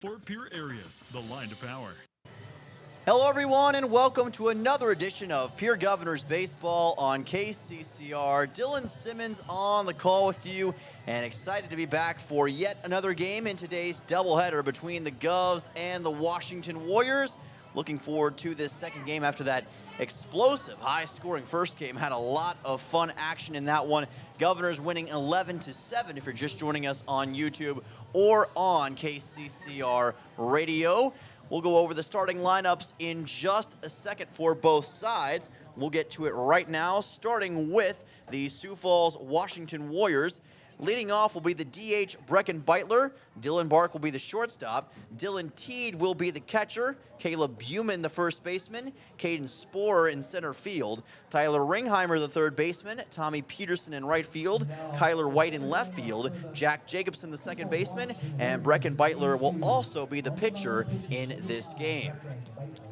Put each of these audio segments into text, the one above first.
For Pierre areas, the line to power. Hello everyone and welcome to another edition of Pierre Governors Baseball on KCCR. Dylan Simmons on the call with you and excited to be back for yet another game in today's doubleheader between the Govs and the Washington Warriors. Looking forward to this second game after that explosive, high-scoring first game. Had a lot of fun action in that one. Governors winning 11-7 if you're just joining us on YouTube or on KCCR Radio. We'll go over the starting lineups in just a second for both sides. We'll get to it right now, starting with the Sioux Falls Washington Warriors. Leading off will be the DH Brecken Beitler. Dylan Bark will be the shortstop. Dylan Teed will be the catcher. Caleb Buman, the first baseman. Caden Sporer in center field. Tyler Ringheimer, the third baseman. Tommy Peterson in right field. Kyler White in left field. Jack Jacobson, the second baseman. And Brecken Beitler will also be the pitcher in this game.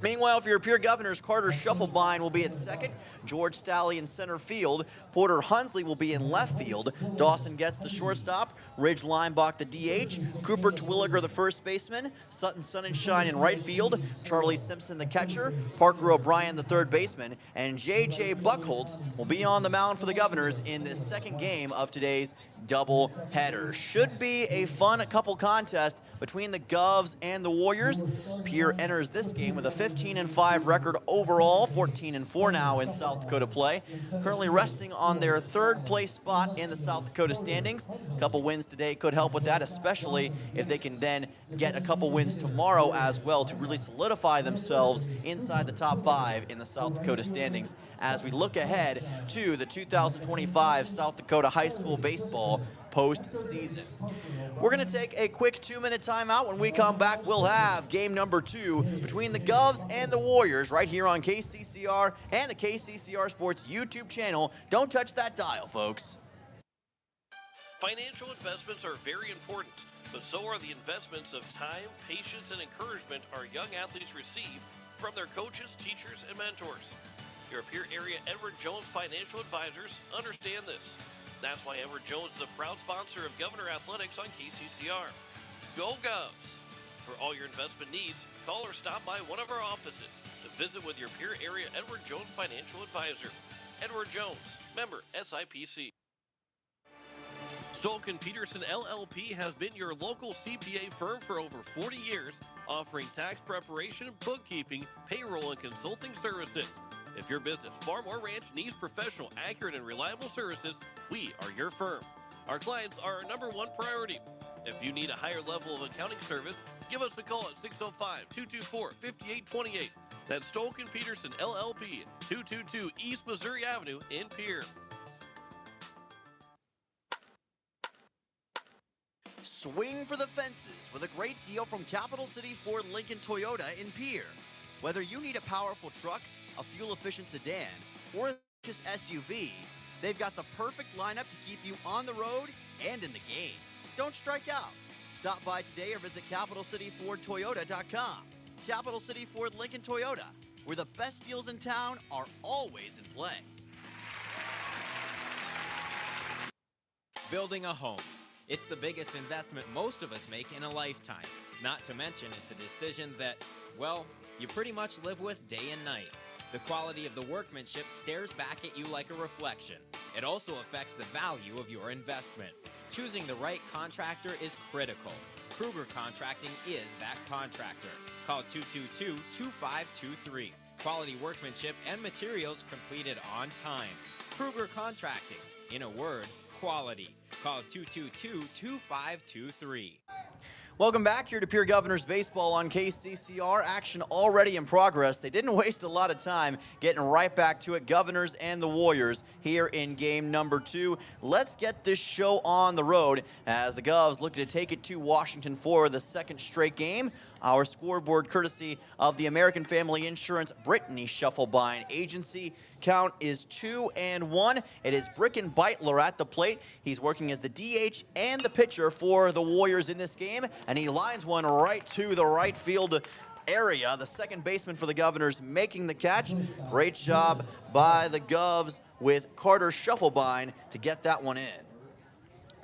Meanwhile, for your Pierre Governors, Carter Shufflebein will be at second. George Stalley in center field. Porter Hunsley will be in left field. Dawson Getz, the shortstop. Ridge Lineback, the DH. Cooper Twilliger, the first baseman. Sutton Sonnenschein in right field. Charlie Simpson, the catcher. Parker O'Brien, the third baseman. And J.J. Buchholz will be on the mound for the Governors in this second game of today's doubleheader. Should be a fun couple contest between the Govs and the Warriors. Pierre enters this game with a 15-5 record overall, 14-4 now in South Dakota play. Currently resting on their third place spot in the South Dakota standings. A couple wins today could help with that, especially if they can then get a couple wins tomorrow as well to really solidify themselves inside the top 5 in the South Dakota standings as we look ahead to the 2025 South Dakota High School Baseball postseason. We're going to take a quick 2-minute timeout. When we come back, we'll have game number 2 between the Govs and the Warriors right here on KCCR and the KCCR Sports YouTube channel. Don't touch that dial, folks. Financial investments are very important, but so are the investments of time, patience, and encouragement our young athletes receive from their coaches, teachers, and mentors. Your Pierre area Edward Jones Financial Advisors understand this. That's why Edward Jones is a proud sponsor of Governor Athletics on KCCR. Go Govs! For all your investment needs, call or stop by one of our offices to visit with your Pierre area Edward Jones Financial Advisor. Edward Jones, member SIPC. Stolken Peterson LLP has been your local CPA firm for over 40 years, offering tax preparation, bookkeeping, payroll, and consulting services. If your business, farm, or ranch needs professional, accurate, and reliable services, we are your firm. Our clients are our #1 priority. If you need a higher level of accounting service, give us a call at 605-224-5828. That's Stolken Peterson LLP, 222 East Missouri Avenue in Pierre. Swing for the fences with a great deal from Capital City Ford Lincoln Toyota in Pierre. Whether you need a powerful truck, a fuel-efficient sedan, or a just SUV, they've got the perfect lineup to keep you on the road and in the game. Don't strike out. Stop by today or visit CapitalCityFordToyota.com. Capital City Ford Lincoln Toyota, where the best deals in town are always in play. Building a home. It's the biggest investment most of us make in a lifetime. Not to mention it's a decision that, well, you pretty much live with day and night. The quality of the workmanship stares back at you like a reflection. It also affects the value of your investment. Choosing the right contractor is critical. Kruger Contracting is that contractor. Call 222-2523. Quality workmanship and materials completed on time. Kruger Contracting. In a word, quality. Call 222-2523. Welcome back here to Pierre Governors Baseball on KCCR. Action already in progress. They didn't waste a lot of time getting right back to it. Governors and the Warriors here in game number 2. Let's get this show on the road as the Govs look to take it to Washington for the second straight game. Our scoreboard courtesy of the American Family Insurance Brittany Shufflebein Agency. Count is 2-1. It is Brecken Beitler at the plate. He's working as the DH and the pitcher for the Warriors in this game, and he lines one right to the right field area. The second baseman for the Governors making the catch. Great job by the Govs with Carter Shufflebein to get that one in.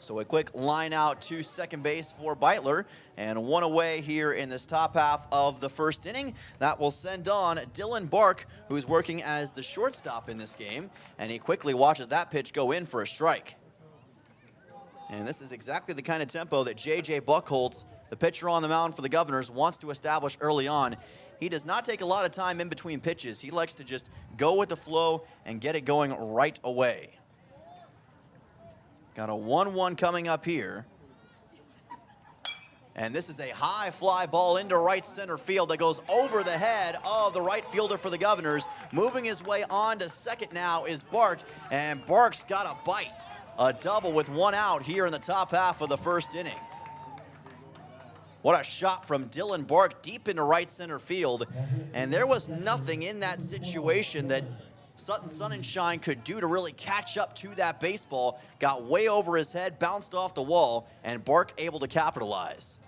So a quick line out to second base for Beitler, and one away here in this top half of the first inning. That will send on Dylan Bark, who's working as the shortstop in this game, and he quickly watches that pitch go in for a strike. And this is exactly the kind of tempo that J.J. Buchholz, the pitcher on the mound for the Governors, wants to establish early on. He does not take a lot of time in between pitches. He likes to just go with the flow and get it going right away. Got a 1-1 coming up here. And this is a high fly ball into right center field that goes over the head of the right fielder for the Governors. Moving his way on to second now is Bark, and Bark's got a bite. A double with one out here in the top half of the first inning. What a shot from Dylan Bark deep into right center field. And there was nothing in that situation that Sutton Sunshine could do to really catch up to that baseball. Got way over his head, bounced off the wall, and Bark able to capitalize.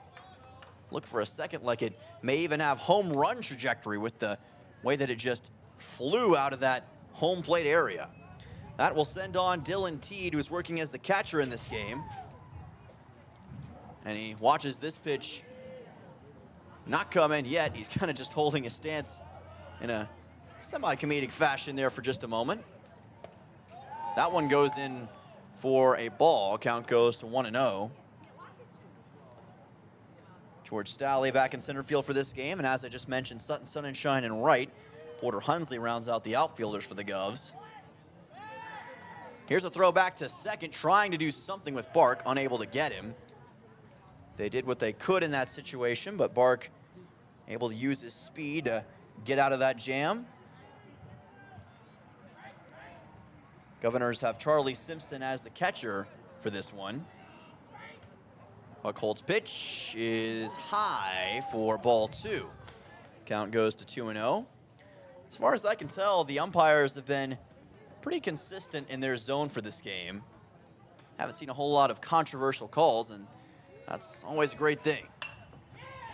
Look for a second like it may even have home run trajectory with the way that it just flew out of that home plate area. That will send on Dylan Teed, who's working as the catcher in this game. And he watches this pitch not come in yet. He's kind of just holding his stance in a semi-comedic fashion there for just a moment. That one goes in for a ball. Count goes to 1-0. George Staley back in center field for this game. And as I just mentioned, Sutton Sunshine in right. Porter Hunsley rounds out the outfielders for the Govs. Here's a throw back to second, trying to do something with Bark, unable to get him. They did what they could in that situation, but Bark able to use his speed to get out of that jam. Governors have Charlie Simpson as the catcher for this one. Buchholz pitch is high for ball 2. Count goes to 2-0. As far as I can tell, the umpires have been pretty consistent in their zone for this game. Haven't seen a whole lot of controversial calls, and that's always a great thing.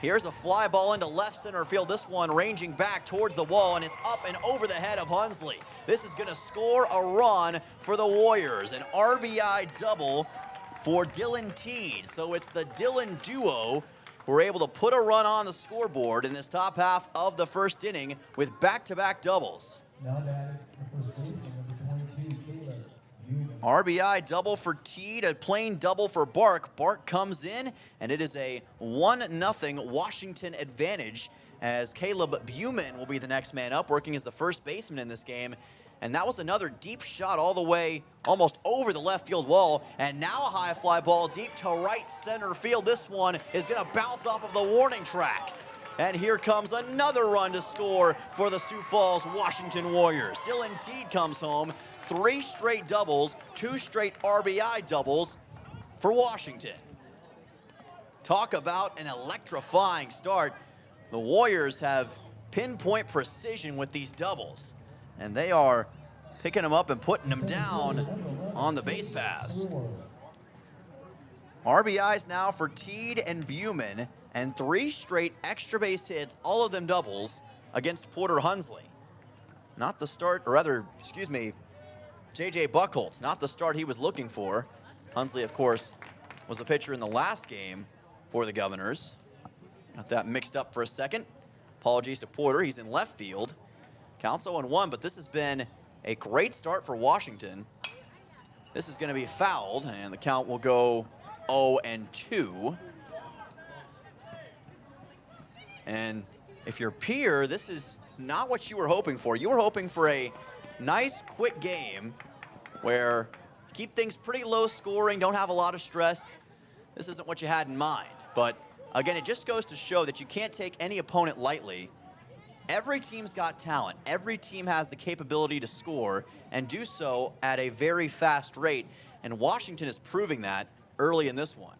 Here's a fly ball into left center field. This one ranging back towards the wall, and it's up and over the head of Hunsley. This is going to score a run for the Warriors. An RBI double for Dylan Teed. So it's the Dylan duo who are able to put a run on the scoreboard in this top half of the first inning with back-to-back doubles. Now batting for first baseman, number 22, Caleb Buman. RBI double for Teed, a plain double for Bark. Bark comes in, and it is a 1-0 Washington advantage as Caleb Buman will be the next man up, working as the first baseman in this game. And that was another deep shot all the way almost over the left field wall. And now a high fly ball deep to right center field. This one is going to bounce off of the warning track. And here comes another run to score for the Sioux Falls Washington Warriors. Dylan Teed comes home, 3 straight doubles, 2 straight RBI doubles for Washington. Talk about an electrifying start. The Warriors have pinpoint precision with these doubles, and they are picking them up and putting them down on the base paths. RBIs now for Teed and Buman, and 3 straight extra base hits, all of them doubles, against Porter Hunsley. Not the start, or rather, excuse me, J.J. Buchholz, not the start he was looking for. Hunsley, of course, was the pitcher in the last game for the Governors. Got that mixed up for a second. Apologies to Porter, he's in left field. Counts 0-1, but this has been a great start for Washington. This is going to be fouled, and the count will go 0-2. And if you're Pierre, this is not what you were hoping for. You were hoping for a nice, quick game where you keep things pretty low scoring, don't have a lot of stress. This isn't what you had in mind. But again, it just goes to show that you can't take any opponent lightly. Every team's got talent. Every team has the capability to score and do so at a very fast rate. And Washington is proving that early in this one.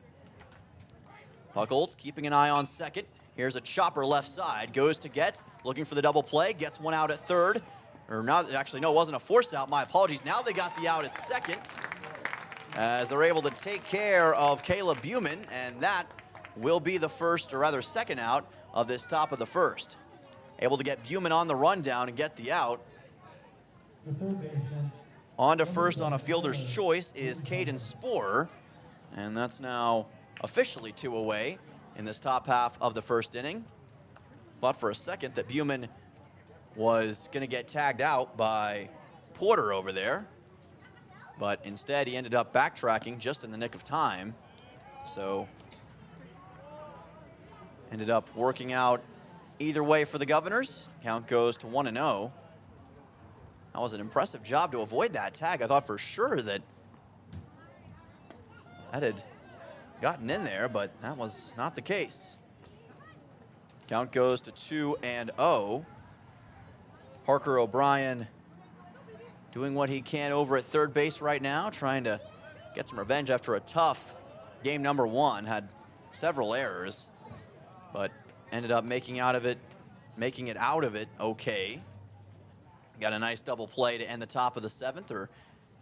Buchholz keeping an eye on second. Here's a chopper left side, goes to Getz, looking for the double play, gets one out at third. Or now, actually, no, it wasn't a force out, my apologies. Now they got the out at second as they're able to take care of Caleb Buman, and that will be the first, or rather second out of this top of the first. Able to get Buman on the rundown and get the out. The third baseman. On to first on a fielder's choice is Caden Sporer. And that's now officially 2 away in this top half of the first inning. Thought for a second that Buman was going to get tagged out by Porter over there, but instead he ended up backtracking just in the nick of time. So ended up working out either way for the Governors. Count goes to 1-0. That was an impressive job to avoid that tag. I thought for sure that had gotten in there, but that was not the case. Count goes to 2-0. Parker O'Brien doing what he can over at third base right now, trying to get some revenge after a tough game number 1. Had several errors, but ended up making it out of it okay. Got a nice double play to end the top of the 7th, or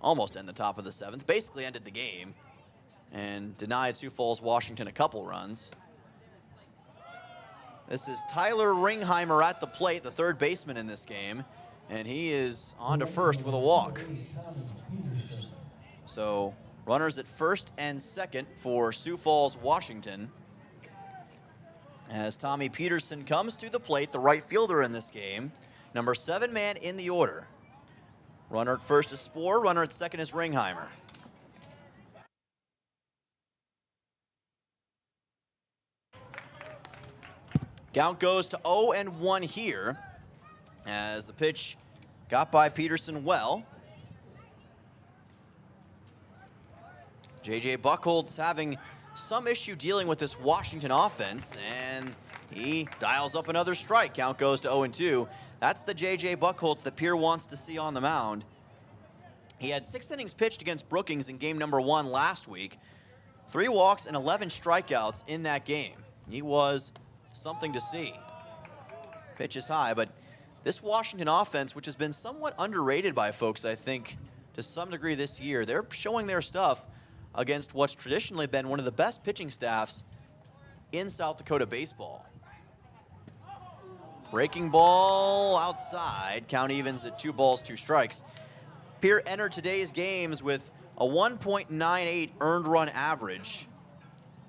almost end the top of the 7th. Basically ended the game and denied Sioux Falls Washington a couple runs. This is Tyler Ringheimer at the plate, the third baseman in this game, and he is on to first with a walk. So runners at first and second for Sioux Falls, Washington, as Tommy Peterson comes to the plate, the right fielder in this game, number 7 man in the order. Runner at first is Spoor, runner at second is Ringheimer. Count goes to 0-1 here as the pitch got by Peterson well. J.J. Buchholz having some issue dealing with this Washington offense, and he dials up another strike. Count goes to 0-2. That's the J.J. Buchholz that Pierre wants to see on the mound. He had 6 innings pitched against Brookings in game number 1 last week. 3 walks and 11 strikeouts in that game. He was something to see. Pitch is high, but this Washington offense, which has been somewhat underrated by folks, I think, to some degree this year, they're showing their stuff against what's traditionally been one of the best pitching staffs in South Dakota baseball. Breaking ball outside. Count evens at 2 balls, 2 strikes. Pierre entered today's games with a 1.98 earned run average,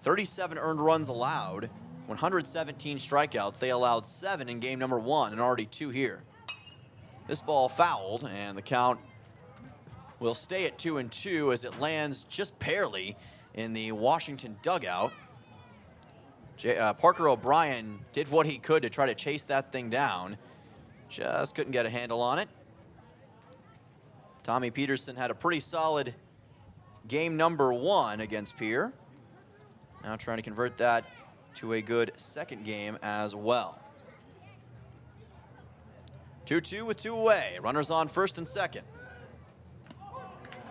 37 earned runs allowed, 117 strikeouts. They allowed 7 in game number 1 and already 2 here. This ball fouled, and the count will stay at 2-2 as it lands just barely in the Washington dugout. Parker O'Brien did what he could to try to chase that thing down. Just couldn't get a handle on it. Tommy Peterson had a pretty solid game number 1 against Pierre. Now trying to convert that to a good second game as well. 2-2 with 2 away. Runners on first and second.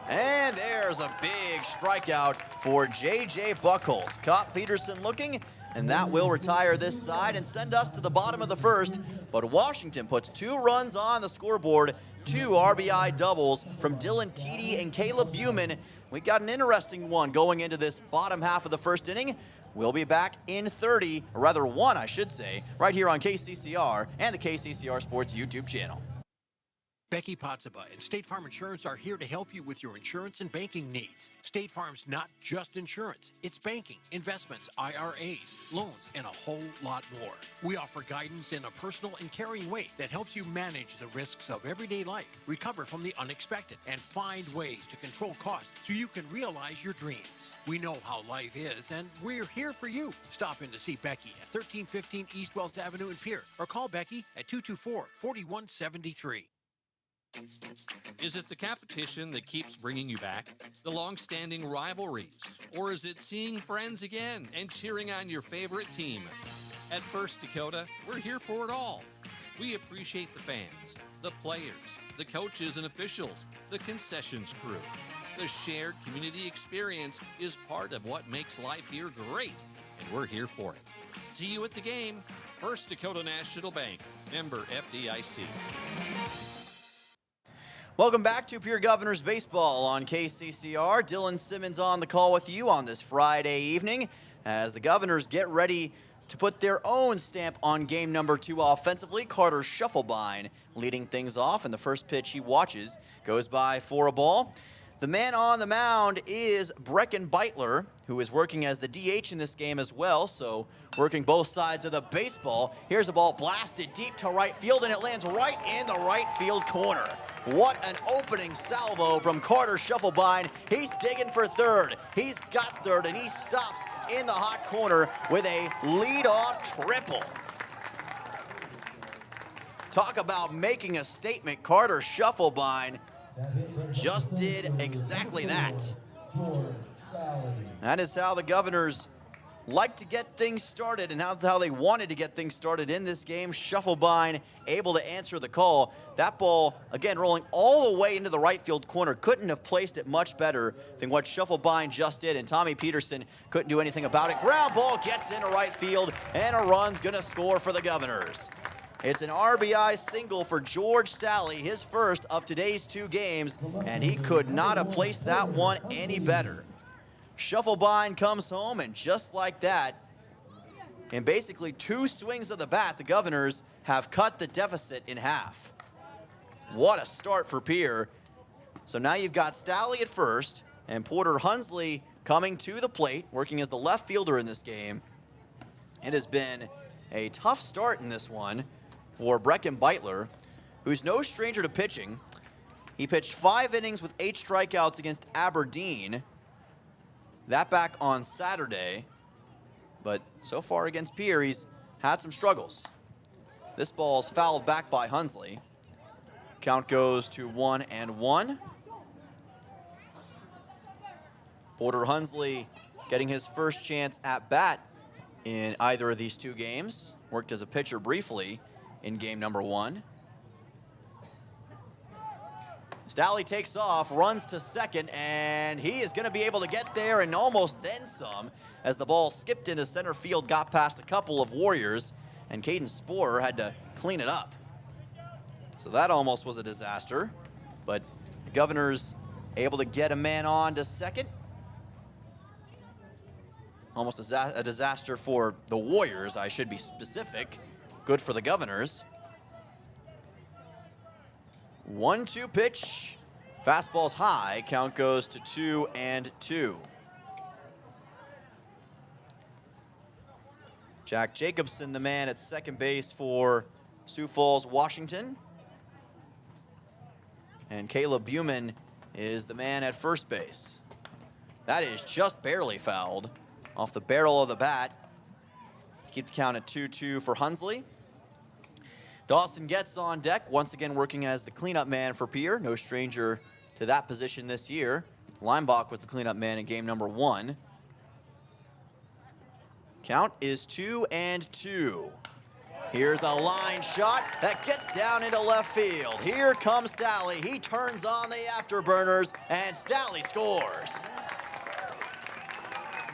And there's a big strikeout for J.J. Buchholz. Caught Peterson looking, and that will retire this side and send us to the bottom of the first. But Washington puts 2 runs on the scoreboard, 2 RBI doubles from Dylan Teedy and Caleb Buman. We got an interesting one going into this bottom half of the first inning. We'll be back in 30, or rather 1, I should say, right here on KCCR and the KCCR Sports YouTube channel. Becky Potsaba and State Farm Insurance are here to help you with your insurance and banking needs. State Farm's not just insurance. It's banking, investments, IRAs, loans, and a whole lot more. We offer guidance in a personal and caring way that helps you manage the risks of everyday life, recover from the unexpected, and find ways to control costs so you can realize your dreams. We know how life is, and we're here for you. Stop in to see Becky at 1315 East Wells Avenue in Pierre, or call Becky at 224-4173. Is it the competition that keeps bringing you back? The long-standing rivalries? Or is it seeing friends again and cheering on your favorite team? At First Dakota, we're here for it all. We appreciate the fans, the players, the coaches and officials, the concessions crew. The shared community experience is part of what makes life here great, and we're here for it. See you at the game. First Dakota National Bank, member FDIC. Welcome back to Pierre Governors Baseball on KCCR. Dylan Simmons on the call with you on this Friday evening as the Governors get ready to put their own stamp on game number 2 offensively. Carter Shufflebine leading things off, and the first pitch he watches goes by for a ball. The man on the mound is Brecken Beitler, who is working as the DH in this game as well, so working both sides of the baseball. Here's a ball blasted deep to right field, and it lands right in the right field corner. What an opening salvo from Carter Shufflebine. He's digging for third. He's got third, and he stops in the hot corner with a leadoff triple. Talk about making a statement. Carter Shufflebine just did exactly that. That is how the Governors like to get things started, and how they wanted to get things started in this game. Shufflebine able to answer the call. That ball, again, rolling all the way into the right field corner. Couldn't have placed it much better than what Shufflebine just did, and Tommy Peterson couldn't do anything about it. Ground ball gets into right field, and a run's going to score for the Governors. It's an RBI single for George Staley, his first of today's 2 games, and he could not have placed that one any better. Shufflebine comes home, and just like that, in basically 2 swings of the bat, the Governors have cut the deficit in half. What a start for Pierre. So now you've got Staley at first, and Porter Hunsley coming to the plate, working as the left fielder in this game. It has been a tough start in this one for Brecken Beitler, who's no stranger to pitching. He pitched 5 innings with 8 strikeouts against Aberdeen. That back on Saturday. But so far against Pierre, he's had some struggles. This ball's fouled back by Hunsley. Count goes to 1-1. Porter Hunsley getting his first chance at bat in either of these 2 games. Worked as a pitcher briefly in game number 1. Staley takes off, runs to second, and he is going to be able to get there and almost then some as the ball skipped into center field, got past a couple of Warriors, and Caden Sporer had to clean it up. So that almost was a disaster, but the Governors able to get a man on to second. Almost a disaster for the Warriors, I should be specific. Good for the Governors. 1-2 pitch. Fastball's high. Count goes to 2-2. Jack Jacobson, the man at second base for Sioux Falls, Washington. And Caleb Buman is the man at first base. That is just barely fouled off the barrel of the bat. Keep the count at 2-2 for Hunsley. Dawson gets on deck, once again working as the cleanup man for Pierre. No stranger to that position this year. Limbach was the cleanup man in game number 1. Count is 2-2. Here's a line shot that gets down into left field. Here comes Staley. He turns on the afterburners, and Staley scores.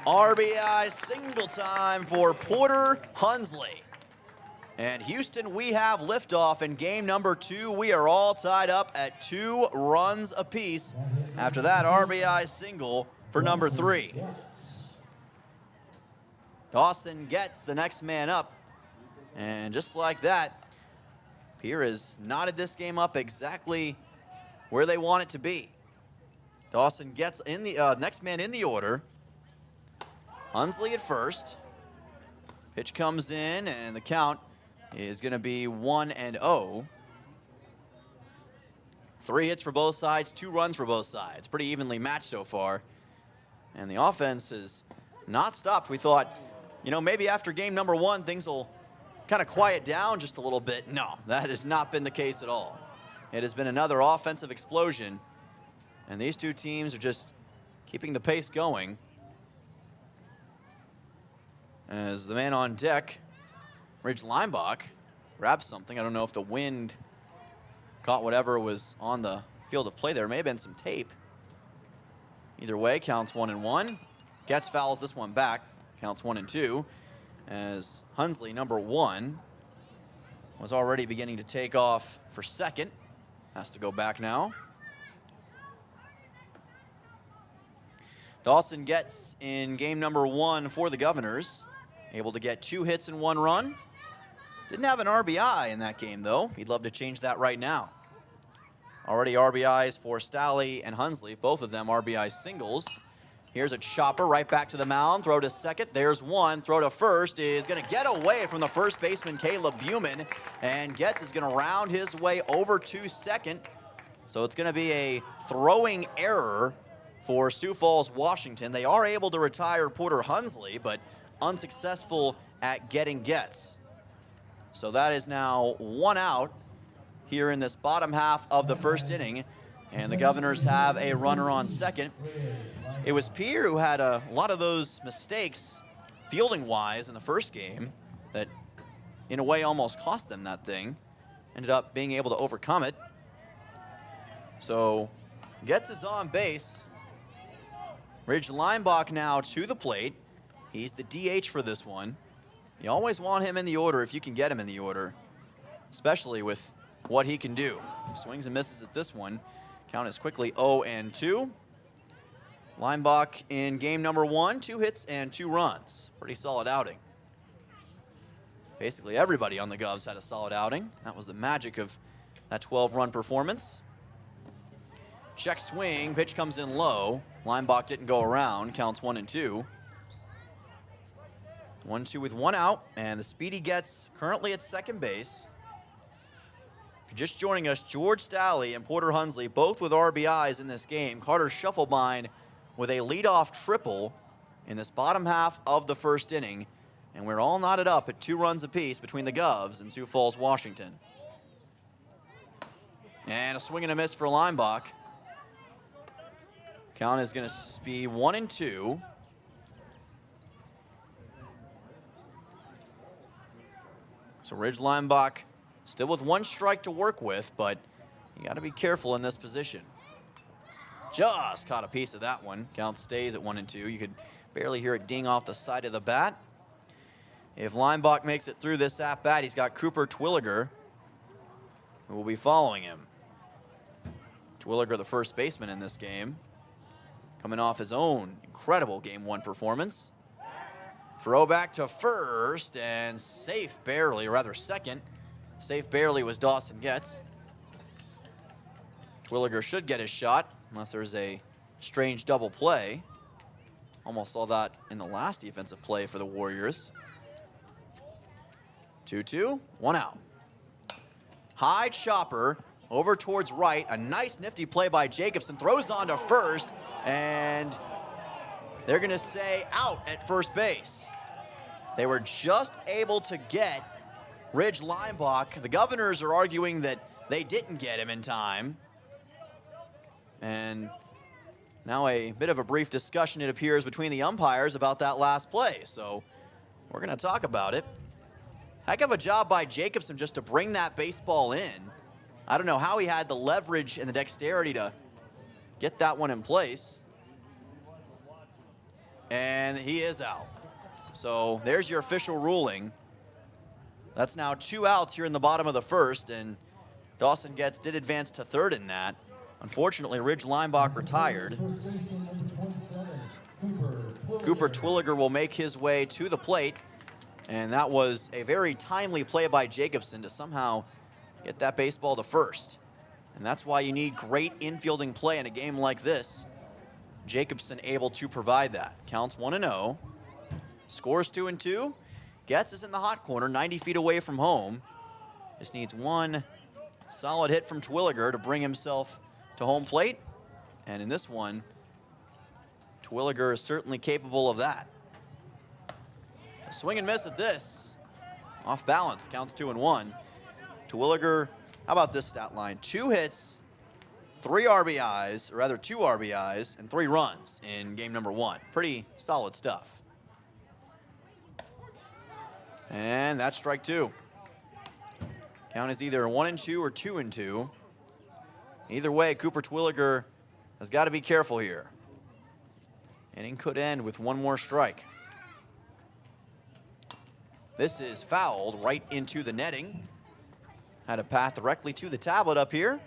RBI single time for Porter Hunsley. And Houston, we have liftoff in game number 2. We are all tied up at 2 runs apiece after that RBI single for number 3. Dawson gets the next man up. And just like that, Pierre has knotted this game up exactly where they want it to be. Dawson gets in the next man in the order. Hunsley at first. Pitch comes in, and the count is going to be 1-0. 3 hits for both sides, 2 runs for both sides. Pretty evenly matched so far. And the offense has not stopped. We thought, you know, maybe after game number 1, things will kind of quiet down just a little bit. No, that has not been the case at all. It has been another offensive explosion. And these 2 teams are just keeping the pace going. As the man on deck, Ridge Limbach, grabs something. I don't know if the wind caught whatever was on the field of play there. May have been some tape. Either way, counts 1-1. Getz fouls this one back. Counts 1-2. As Hunsley, number 1, was already beginning to take off for second. Has to go back now. Dawson gets in game number 1 for the Governors. Able to get 2 hits and 1 run. Didn't have an RBI in that game, though. He'd love to change that right now. Already RBIs for Stalley and Hunsley, both of them RBI singles. Here's a chopper right back to the mound, throw to second, there's one, throw to first, is gonna get away from the first baseman, Caleb Buman, and Getz is gonna round his way over to second. So it's gonna be a throwing error for Sioux Falls, Washington. They are able to retire Porter Hunsley, but unsuccessful at getting Getz. So that is now 1 out here in this bottom half of the first inning, and the Governors have a runner on second. It was Pierre who had a lot of those mistakes fielding-wise in the first game that, in a way, almost cost them that thing. Ended up being able to overcome it. So, Getz is on base. Ridge Lineback now to the plate. He's the DH for this one. You always want him in the order if you can get him in the order, especially with what he can do. Swings and misses at this one. Count is quickly 0-2. Lineback in game number 1, 2 hits and 2 runs. Pretty solid outing. Basically everybody on the Govs had a solid outing. That was the magic of that 12-run performance. Check swing, pitch comes in low. Lineback didn't go around, counts 1-2. 1-2 with 1 out, and the speedy Getz currently at second base. If you're just joining us, George Stalley and Porter Hunsley both with RBIs in this game. Carter Schuffelbein with a leadoff triple in this bottom half of the first inning. And we're all knotted up at 2 runs apiece between the Govs and Sioux Falls, Washington. And a swing and a miss for Lineback. Count is going to be 1-2. So Ridge Lineback still with 1 strike to work with, but you got to be careful in this position. Just caught a piece of that one. Count stays at 1-2. You could barely hear it ding off the side of the bat. If Lineback makes it through this at-bat, he's got Cooper Twilliger, who will be following him. Twilliger, the first baseman in this game, coming off his own incredible Game 1 performance. Throw back to first, and safe barely, or rather second. Safe barely was Dawson Getz. Twilliger should get his shot, unless there's a strange double play. Almost saw that in the last defensive play for the Warriors. 2-2, 1 out. High chopper over towards right. A nice nifty play by Jacobson. Throws on to first, and they're going to say out at first base. They were just able to get Ridge Lineback. The Governors are arguing that they didn't get him in time. And now a bit of a brief discussion, it appears, between the umpires about that last play. So we're going to talk about it. Heck of a job by Jacobson just to bring that baseball in. I don't know how he had the leverage and the dexterity to get that one in place. And he is out. So there's your official ruling. That's now 2 outs here in the bottom of the first, and Dawson Getz did advance to third in that. Unfortunately, Ridge Lineback retired. Cooper Twilliger will make his way to the plate, and that was a very timely play by Jacobson to somehow get that baseball to first. And that's why you need great infielding play in a game like this. Jacobson able to provide that. Counts 1-0. Scores 2-2. Getz is in the hot corner, 90 feet away from home. Just needs 1 solid hit from Twilliger to bring himself to home plate. And in this one, Twilliger is certainly capable of that. A swing and miss at this. Off balance, counts 2-1. Twilliger, how about this stat line? 2 hits, 3 RBIs, or rather 2 RBIs, and 3 runs in game number 1. Pretty solid stuff. And that's strike 2. Count is either 1-2 or 2-2. Either way, Cooper Twilliger has got to be careful here. Inning could end with 1 more strike. This is fouled right into the netting. Had a path directly to the tablet up here.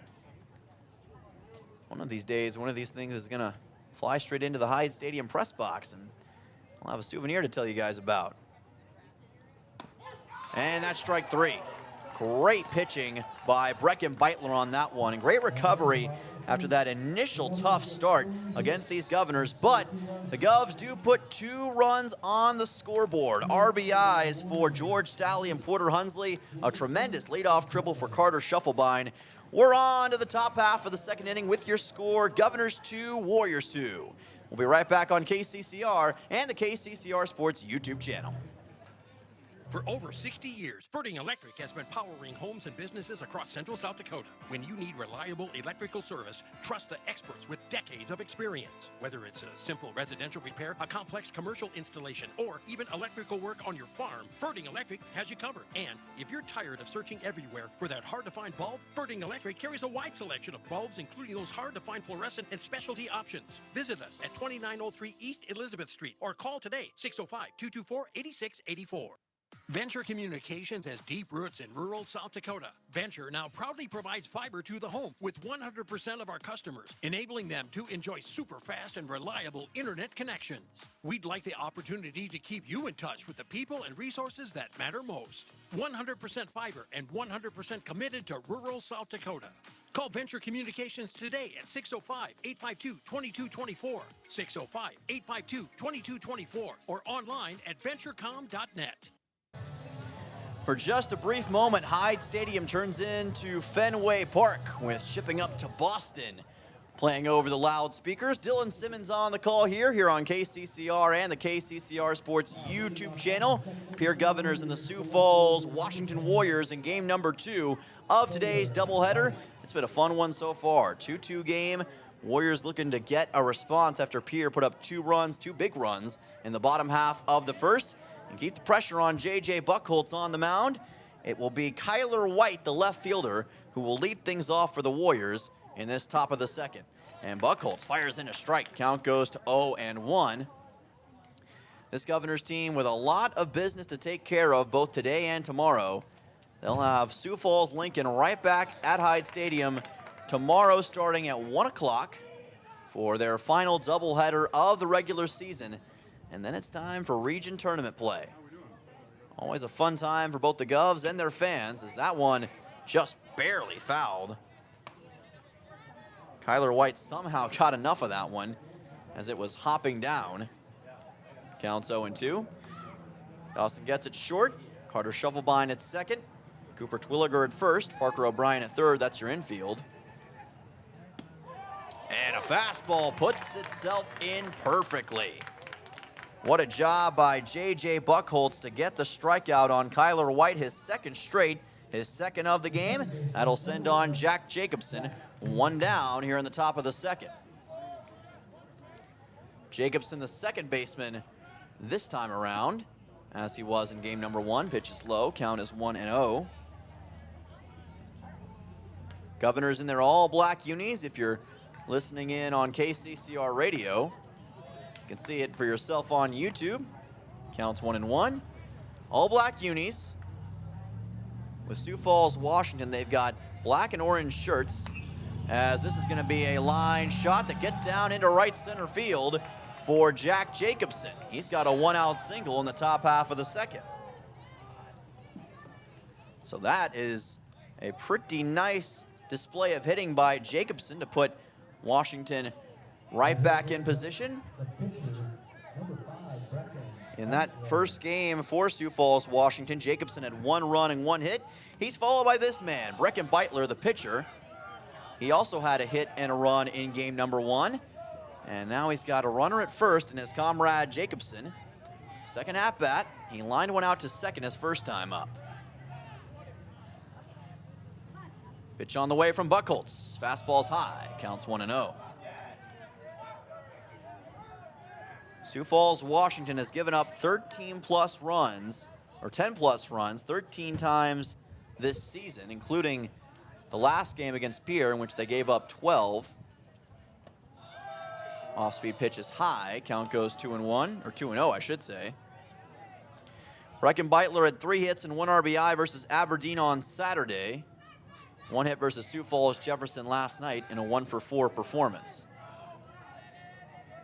One of these days, one of these things is going to fly straight into the Hyde Stadium press box, and I'll have a souvenir to tell you guys about. And that's strike 3. Great pitching by Brecken Beitler on that one, and great recovery after that initial tough start against these Governors. But the Govs do put 2 runs on the scoreboard. RBIs for George Stalley and Porter Hunsley. A tremendous leadoff triple for Carter Shufflebine. We're on to the top half of the second inning with your score, Governors 2, Warriors 2. We'll be right back on KCCR and the KCCR Sports YouTube channel. For over 60 years, Ferding Electric has been powering homes and businesses across central South Dakota. When you need reliable electrical service, trust the experts with decades of experience. Whether it's a simple residential repair, a complex commercial installation, or even electrical work on your farm, Ferding Electric has you covered. And if you're tired of searching everywhere for that hard-to-find bulb, Ferding Electric carries a wide selection of bulbs, including those hard-to-find fluorescent and specialty options. Visit us at 2903 East Elizabeth Street or call today, 605-224-8684. Venture Communications has deep roots in rural South Dakota. Venture now proudly provides fiber to the home with 100% of our customers, enabling them to enjoy super fast and reliable internet connections. We'd like the opportunity to keep you in touch with the people and resources that matter most. 100% fiber and 100% committed to rural South Dakota. Call Venture Communications today at 605-852-2224, 605-852-2224, or online at venturecom.net. For just a brief moment, Hyde Stadium turns into Fenway Park with Shipping Up to Boston playing over the loudspeakers. Dylan Simmons on the call here on KCCR and the KCCR Sports YouTube channel. Pierre Governors and the Sioux Falls Washington Warriors in game number 2 of today's doubleheader. It's been a fun one so far. 2-2 game. Warriors looking to get a response after Pierre put up 2 big runs in the bottom half of the first. And keep the pressure on J.J. Buchholz on the mound. It will be Kyler White, the left fielder, who will lead things off for the Warriors in this top of the second. And Buchholz fires in a strike. Count goes to 0-1. This Governors team with a lot of business to take care of both today and tomorrow. They'll have Sioux Falls Lincoln right back at Hyde Stadium tomorrow starting at 1 o'clock for their final doubleheader of the regular season. And then it's time for region tournament play. Always a fun time for both the Govs and their fans, as that one just barely fouled. Kyler White somehow got enough of that one as it was hopping down. Counts 0-2. Dawson gets it short. Carter Shufflebine at second. Cooper Twilliger at first. Parker O'Brien at third. That's your infield. And a fastball puts itself in perfectly. What a job by J.J. Buchholz to get the strikeout on Kyler White, his second straight, his second of the game. That'll send on Jack Jacobson, 1 down here in the top of the second. Jacobson, the second baseman this time around, as he was in game number 1. Pitch is low, count is 1-0. Governors in their all-black unis. If you're listening in on KCCR radio, you can see it for yourself on YouTube. Counts 1-1. All black unis. With Sioux Falls, Washington, they've got black and orange shirts, as this is going to be a line shot that gets down into right center field for Jack Jacobson. He's got a 1-out single in the top half of the second. So that is a pretty nice display of hitting by Jacobson to put Washington right back in position. In that first game for Sioux Falls, Washington, Jacobson had 1 run and 1 hit. He's followed by this man, Brecken Beitler, the pitcher. He also had a hit and a run in game number 1. And now he's got a runner at first and his comrade Jacobson. Second at bat, he lined one out to second his first time up. Pitch on the way from Buchholz. Fastball's high, counts 1-0. Sioux Falls, Washington has given up 13-plus runs, or 10-plus runs, 13 times this season, including the last game against Pierre, in which they gave up 12. Off-speed pitch is high. Count goes 2-1, or 2-0, I should say. Brecken Beitler had 3 hits and 1 RBI versus Aberdeen on Saturday. 1 hit versus Sioux Falls Jefferson last night in a 1-for-4 performance.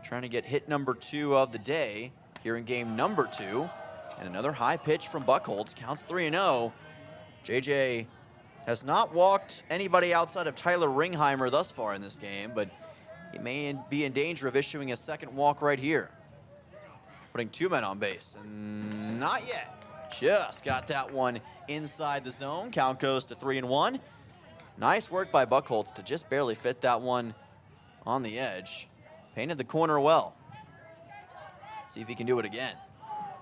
Trying to get hit number 2 of the day here in game number 2. And another high pitch from Buchholz. Counts 3-0. JJ has not walked anybody outside of Tyler Ringheimer thus far in this game, but he may be in danger of issuing a second walk right here. Putting 2 men on base, and not yet. Just got that one inside the zone. Count goes to 3-1. Nice work by Buchholz to just barely fit that one on the edge. Painted the corner well. See if he can do it again.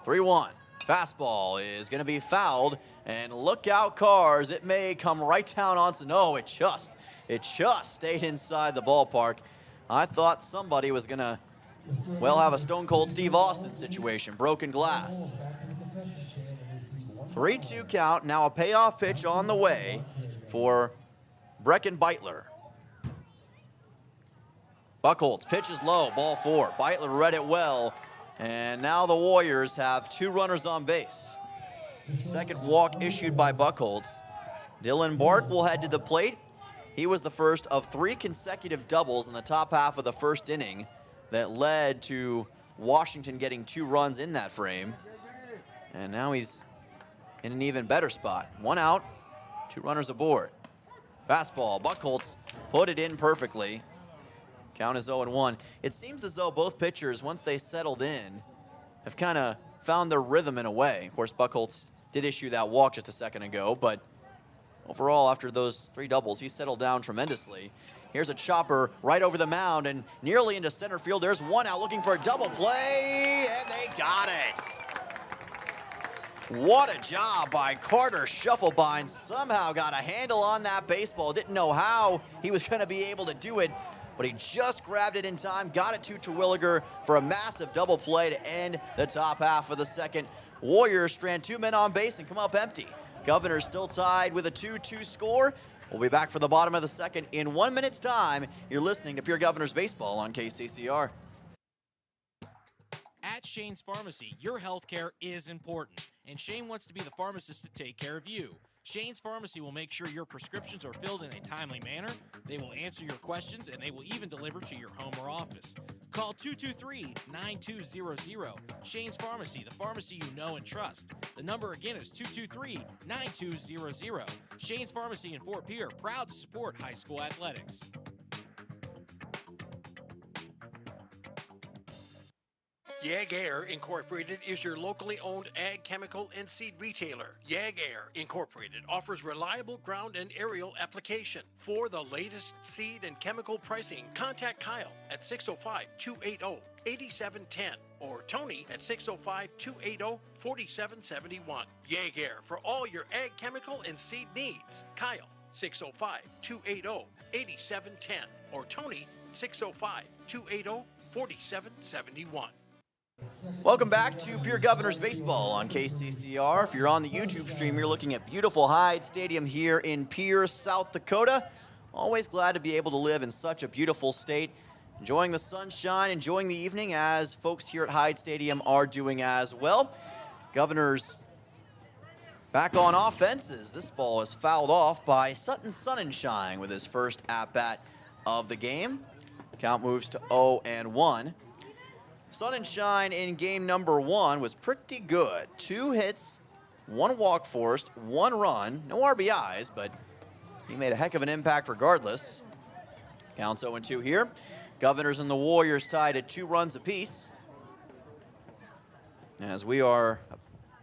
3-1. Fastball is going to be fouled, and look out, Cars. It may come right down onto, no, it just stayed inside the ballpark. I thought somebody was going to, well, have a Stone Cold Steve Austin situation, broken glass. 3-2 count, now a payoff pitch on the way for Brecken Beitler. Buchholz pitches low, ball 4. Beitler read it well. And now the Warriors have 2 runners on base. Second walk issued by Buchholz. Dylan Bark will head to the plate. He was the first of 3 consecutive doubles in the top half of the first inning that led to Washington getting 2 runs in that frame. And now he's in an even better spot. 1 out, 2 runners aboard. Fastball, Buchholz put it in perfectly. Count is 0-1. It seems as though both pitchers, once they settled in, have kind of found their rhythm in a way. Of course, Buchholz did issue that walk just a second ago, but overall, after those 3 doubles, he settled down tremendously. Here's a chopper right over the mound and nearly into center field. There's 1 out looking for a double play, and they got it. What a job by Carter Shufflebein. Somehow got a handle on that baseball. Didn't know how he was going to be able to do it, but he just grabbed it in time, got it to Terwilliger for a massive double play to end the top half of the second. Warriors strand 2 men on base and come up empty. Governors still tied with a 2-2 score. We'll be back for the bottom of the second in 1 minute's time. You're listening to Pierre Governors Baseball on KCCR. At Shane's Pharmacy, your health care is important, and Shane wants to be the pharmacist to take care of you. Shane's Pharmacy will make sure your prescriptions are filled in a timely manner, they will answer your questions, and they will even deliver to your home or office. Call 223-9200. Shane's Pharmacy, the pharmacy you know and trust. The number again is 223-9200. Shane's Pharmacy in Fort Pierre, proud to support high school athletics. Yag Air Incorporated is your locally owned ag chemical and seed retailer. Yag Air Incorporated offers reliable ground and aerial application. For the latest seed and chemical pricing, contact Kyle at 605-280-8710 or Tony at 605-280-4771. Yag Air for all your ag chemical and seed needs. Kyle, 605-280-8710 or Tony, 605-280-4771. Welcome back to Pierre Governors Baseball on KCCR. If you're on the YouTube stream, you're looking at beautiful Hyde Stadium here in Pierre, South Dakota. Always glad to be able to live in such a beautiful state. Enjoying the sunshine, enjoying the evening, as folks here at Hyde Stadium are doing as well. Governors back on offenses. This ball is fouled off by Sutton Sonnenschein with his first at-bat of the game. Count moves to 0-1. Sonnenschein in game number 1 was pretty good. 2 hits, 1 walk forced, 1 run, no RBIs, but he made a heck of an impact regardless. Counts 0-2 here. Governors and the Warriors tied at 2 runs apiece. As we are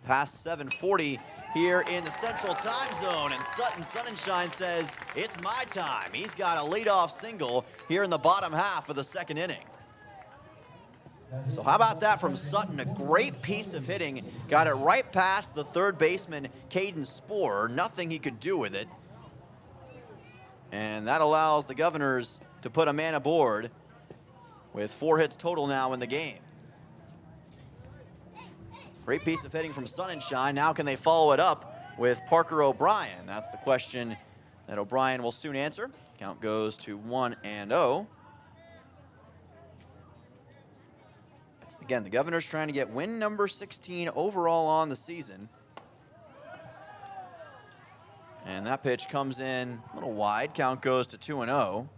past 7:40 here in the Central Time Zone, and Sutton Sonnenschein says, it's my time. He's got a leadoff single here in the bottom half of the second inning. So how about that from Sutton? A great piece of hitting. Got it right past the third baseman, Caden Sporer. Nothing he could do with it. And that allows the Governors to put a man aboard with 4 hits total now in the game. Great piece of hitting from Sonnenschein. Now can they follow it up with Parker O'Brien? That's the question that O'Brien will soon answer. Count goes to 1-0. Again, the Governors trying to get win number 16 overall on the season. And that pitch comes in a little wide. Count goes to 2-0.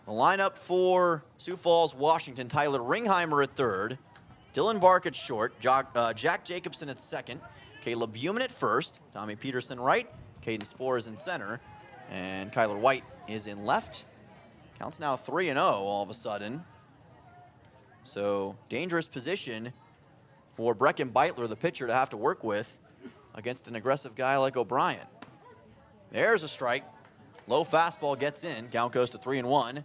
The lineup for Sioux Falls, Washington: Tyler Ringheimer at third, Dylan Bark at short, Jack Jacobson at second, Caleb Buman at first, Tommy Peterson right, Caden Spores in center, and Kyler White is in left. Counts now 3-0 all of a sudden. So dangerous position for Brecken Beitler, the pitcher, to have to work with against an aggressive guy like O'Brien. There's a strike. Low fastball gets in. Count goes to 3-1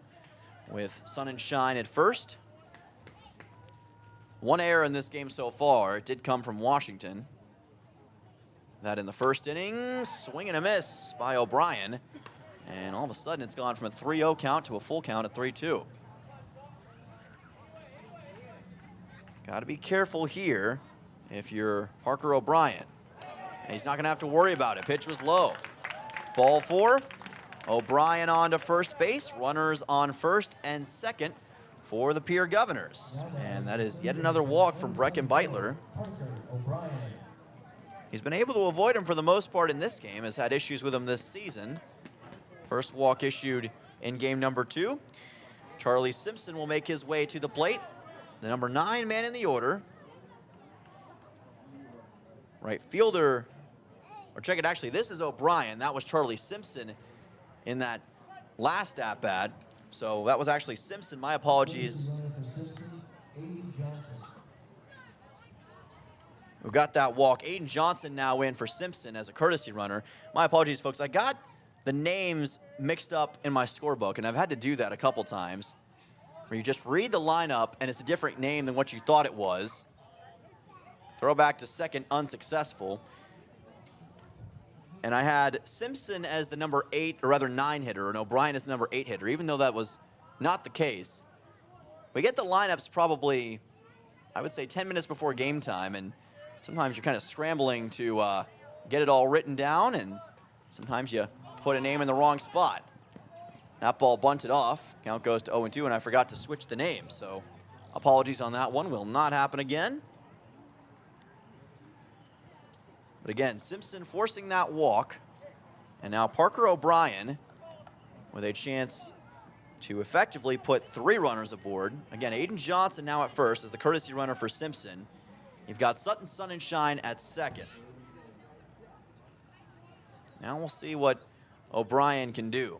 with Sun and Shine at first. One error in this game so far. It did come from Washington. That in the first inning, swing and a miss by O'Brien. And all of a sudden, it's gone from a 3-0 count to a full count at 3-2. Got to be careful here if you're Parker O'Brien. And he's not going to have to worry about it. Pitch was low. Ball 4. O'Brien on to first base. Runners on first and second for the Pierre Governors. And that is yet another walk from Brecken Beitler. He's been able to avoid him for the most part in this game. Has had issues with him this season. First walk issued in game number 2. Charlie Simpson will make his way to the plate. The number 9 man in the order. Right fielder, or check it, actually, this is O'Brien. That was Charlie Simpson in that last at-bat. So that was actually Simpson. My apologies. Who got that walk. Aiden Johnson now in for Simpson as a courtesy runner. My apologies, folks. I got the names mixed up in my scorebook, and I've had to do that a couple times, where you just read the lineup and it's a different name than what you thought it was. Throw back to second, unsuccessful. And I had Simpson as the number 8, or rather 9 hitter, and O'Brien as the number 8 hitter, even though that was not the case. We get the lineups probably, I would say, 10 minutes before game time, and sometimes you're kind of scrambling to get it all written down, and sometimes you put a name in the wrong spot. That ball bunted off. Count goes to 0-2, and I forgot to switch the name, so apologies on that one. Will not happen again. But again, Simpson forcing that walk, and now Parker O'Brien with a chance to effectively put 3 runners aboard. Again, Aiden Johnson now at first as the courtesy runner for Simpson. You've got Sutton Sun and Shine at second. Now we'll see what O'Brien can do.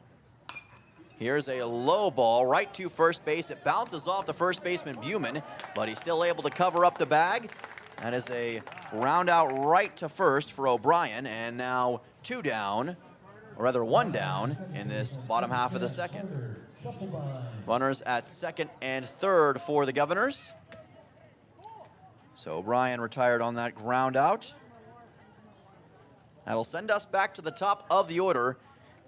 Here's a low ball right to first base. It bounces off the first baseman Buman, but he's still able to cover up the bag. That is a round out right to first for O'Brien, and now 2 down, or rather 1 down in this bottom half of the second. Runners at second and third for the Governors. So O'Brien retired on that ground out. That'll send us back to the top of the order.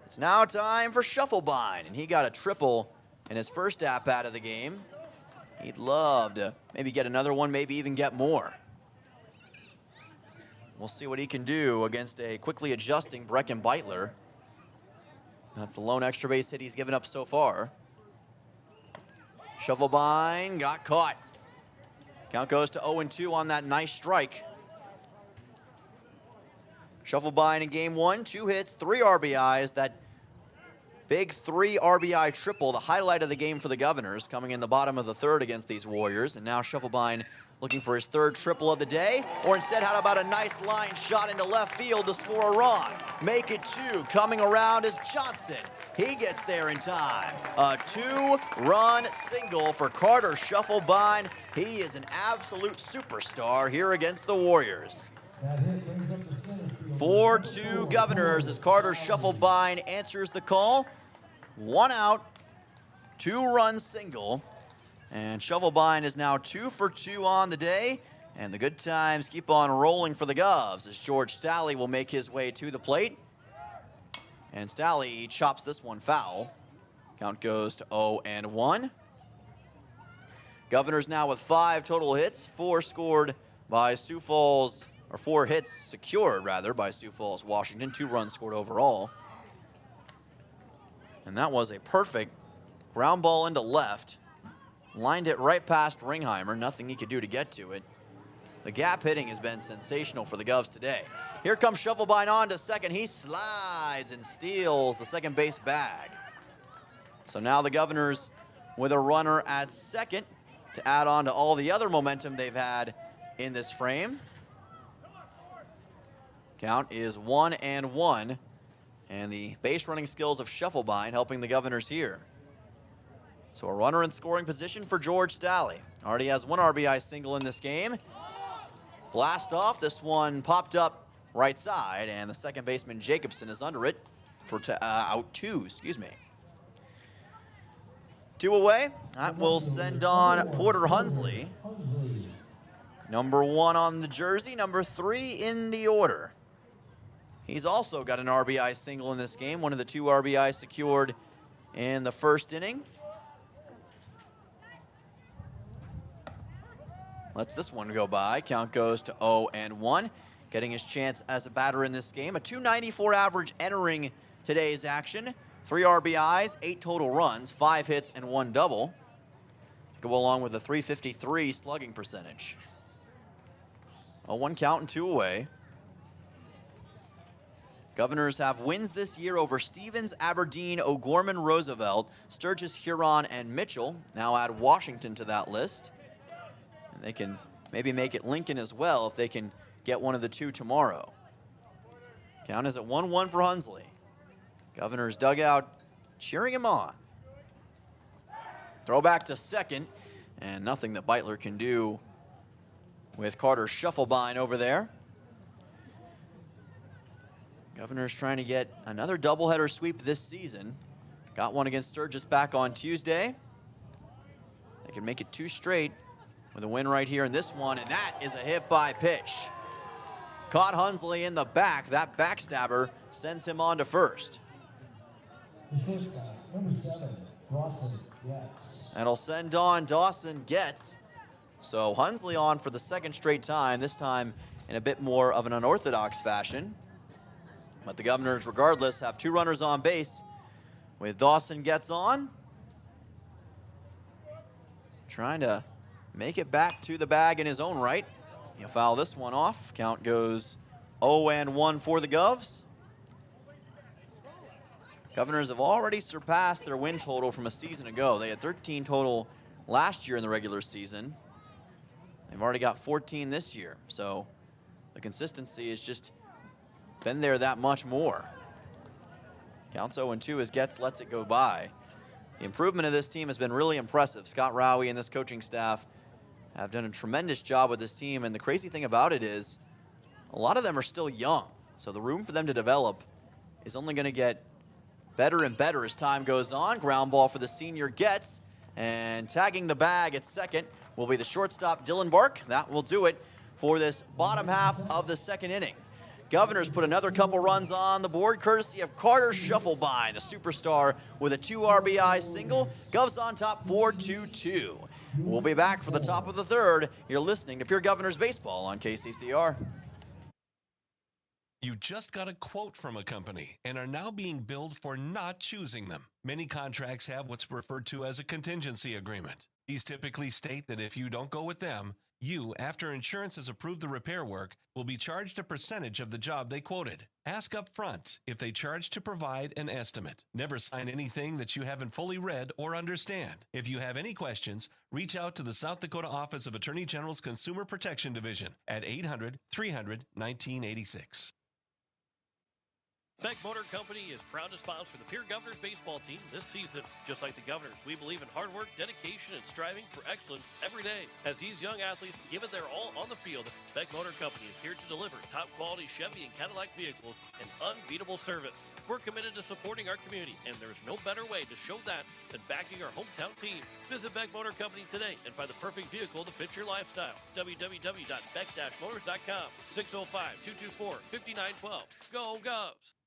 It's now time for Shufflebine, and he got a triple in his first at-bat of the game. He'd love to maybe get another one, maybe even get more. We'll see what he can do against a quickly adjusting Brecken Beitler. That's the lone extra base hit he's given up so far. Shufflebine got caught. Count goes to 0-2 on that nice strike. Shufflebine in game 1, 2 hits, 3 RBIs. That big 3 RBI triple, the highlight of the game for the Governors, coming in the bottom of the third against these Warriors. And now Shufflebine looking for his 3rd triple of the day, or instead, how about a nice line shot into left field to score a run? Make it 2. Coming around is Johnson. He gets there in time. A 2-run single for Carter Shufflebine. He is an absolute superstar here against the Warriors. 4-2 Governors as Carter Shufflebine answers the call. 1 out, 2-run single. And Shufflebine is now 2 for 2 on the day. And the good times keep on rolling for the Govs as George Stalley will make his way to the plate. And Stalley chops this one foul. Count goes to 0-1. Governors now with 5 total hits, 4 scored by Sioux Falls, or 4 hits secured rather by Sioux Falls, Washington. 2 runs scored overall. And that was a perfect ground ball into left. Lined it right past Ringheimer. Nothing he could do to get to it. The gap hitting has been sensational for the Govs today. Here comes Shufflebine on to second. He slides and steals the second base bag. So now the Governors with a runner at second. to add on to all the other momentum they've had in this frame. Count is 1-1, and the base running skills of Shufflebind helping the Governors here. So a runner in scoring position for George Staley. Already has 1 RBI single in this game. Blast off, this one popped up right side, and the second baseman Jacobson is under it for out 2, excuse me. 2 away, that will send on Porter Hunsley. Number 1 on the jersey, number 3 in the order. He's also got an RBI single in this game, one of the 2 RBIs secured in the first inning. Lets this one go by. Count goes to 0-1. Getting his chance as a batter in this game. A .294 average entering today's action. 3 RBIs, 8 total runs, 5 hits, and 1 double. Go along with a .353 slugging percentage. A 1 count and 2 away. Governors have wins this year over Stevens, Aberdeen, O'Gorman, Roosevelt, Sturgis, Huron, and Mitchell. Now add Washington to that list. And they can maybe make it Lincoln as well if they can get one of the 2 tomorrow. Count is at 1-1 for Hunsley. Governor's dugout cheering him on. Throw back to second, and nothing that Beitler can do with Carter Shufflebind over there. Governor's trying to get another doubleheader sweep this season. Got one against Sturgis back on Tuesday. They can make it 2 straight with a win right here in this one, and that is a hit by pitch. Caught Hunsley in the back. That backstabber sends him on to first. Number 7, Dawson Getz. That'll send on Dawson Getz. So Hunsley on for the 2nd straight time, this time in a bit more of an unorthodox fashion. But the Governors, regardless, have 2 runners on base with Dawson Getz on. Trying to make it back to the bag in his own right. He'll foul this one off. Count goes 0-1 for the Govs. Governors have already surpassed their win total from a season ago. They had 13 total last year in the regular season. They've already got 14 this year. So the consistency has just been there that much more. Counts 0-2 as Getz lets it go by. The improvement of this team has been really impressive. Scott Rowie and this coaching staff have done a tremendous job with this team, and the crazy thing about it is a lot of them are still young, so the room for them to develop is only going to get better and better as time goes on. Ground ball for the senior Getz, and tagging the bag at second will be the shortstop Dylan Bark. That will do it for this bottom half of the 2nd inning. Governors put another couple runs on the board, courtesy of Carter Shufflebind, the superstar, with a 2 RBI single. Govs on top 4-2-2. We'll be back for the top of the 3rd. You're listening to Pure Governors Baseball on KCCR. You just got a quote from a company and are now being billed for not choosing them. Many contracts have what's referred to as a contingency agreement. These typically state that if you don't go with them, you, after insurance has approved the repair work, will be charged a percentage of the job they quoted. Ask up front if they charge to provide an estimate. Never sign anything that you haven't fully read or understand. If you have any questions, reach out to the South Dakota Office of Attorney General's Consumer Protection Division at 800-300-1986. Beck Motor Company is proud to sponsor the Pierre Governors baseball team this season. Just like the Governors, we believe in hard work, dedication, and striving for excellence every day. As these young athletes give it their all on the field, Beck Motor Company is here to deliver top-quality Chevy and Cadillac vehicles and unbeatable service. We're committed to supporting our community, and there's no better way to show that than backing our hometown team. Visit Beck Motor Company today and find the perfect vehicle to fit your lifestyle. www.beck-motors.com, 605-224-5912. Go Govs!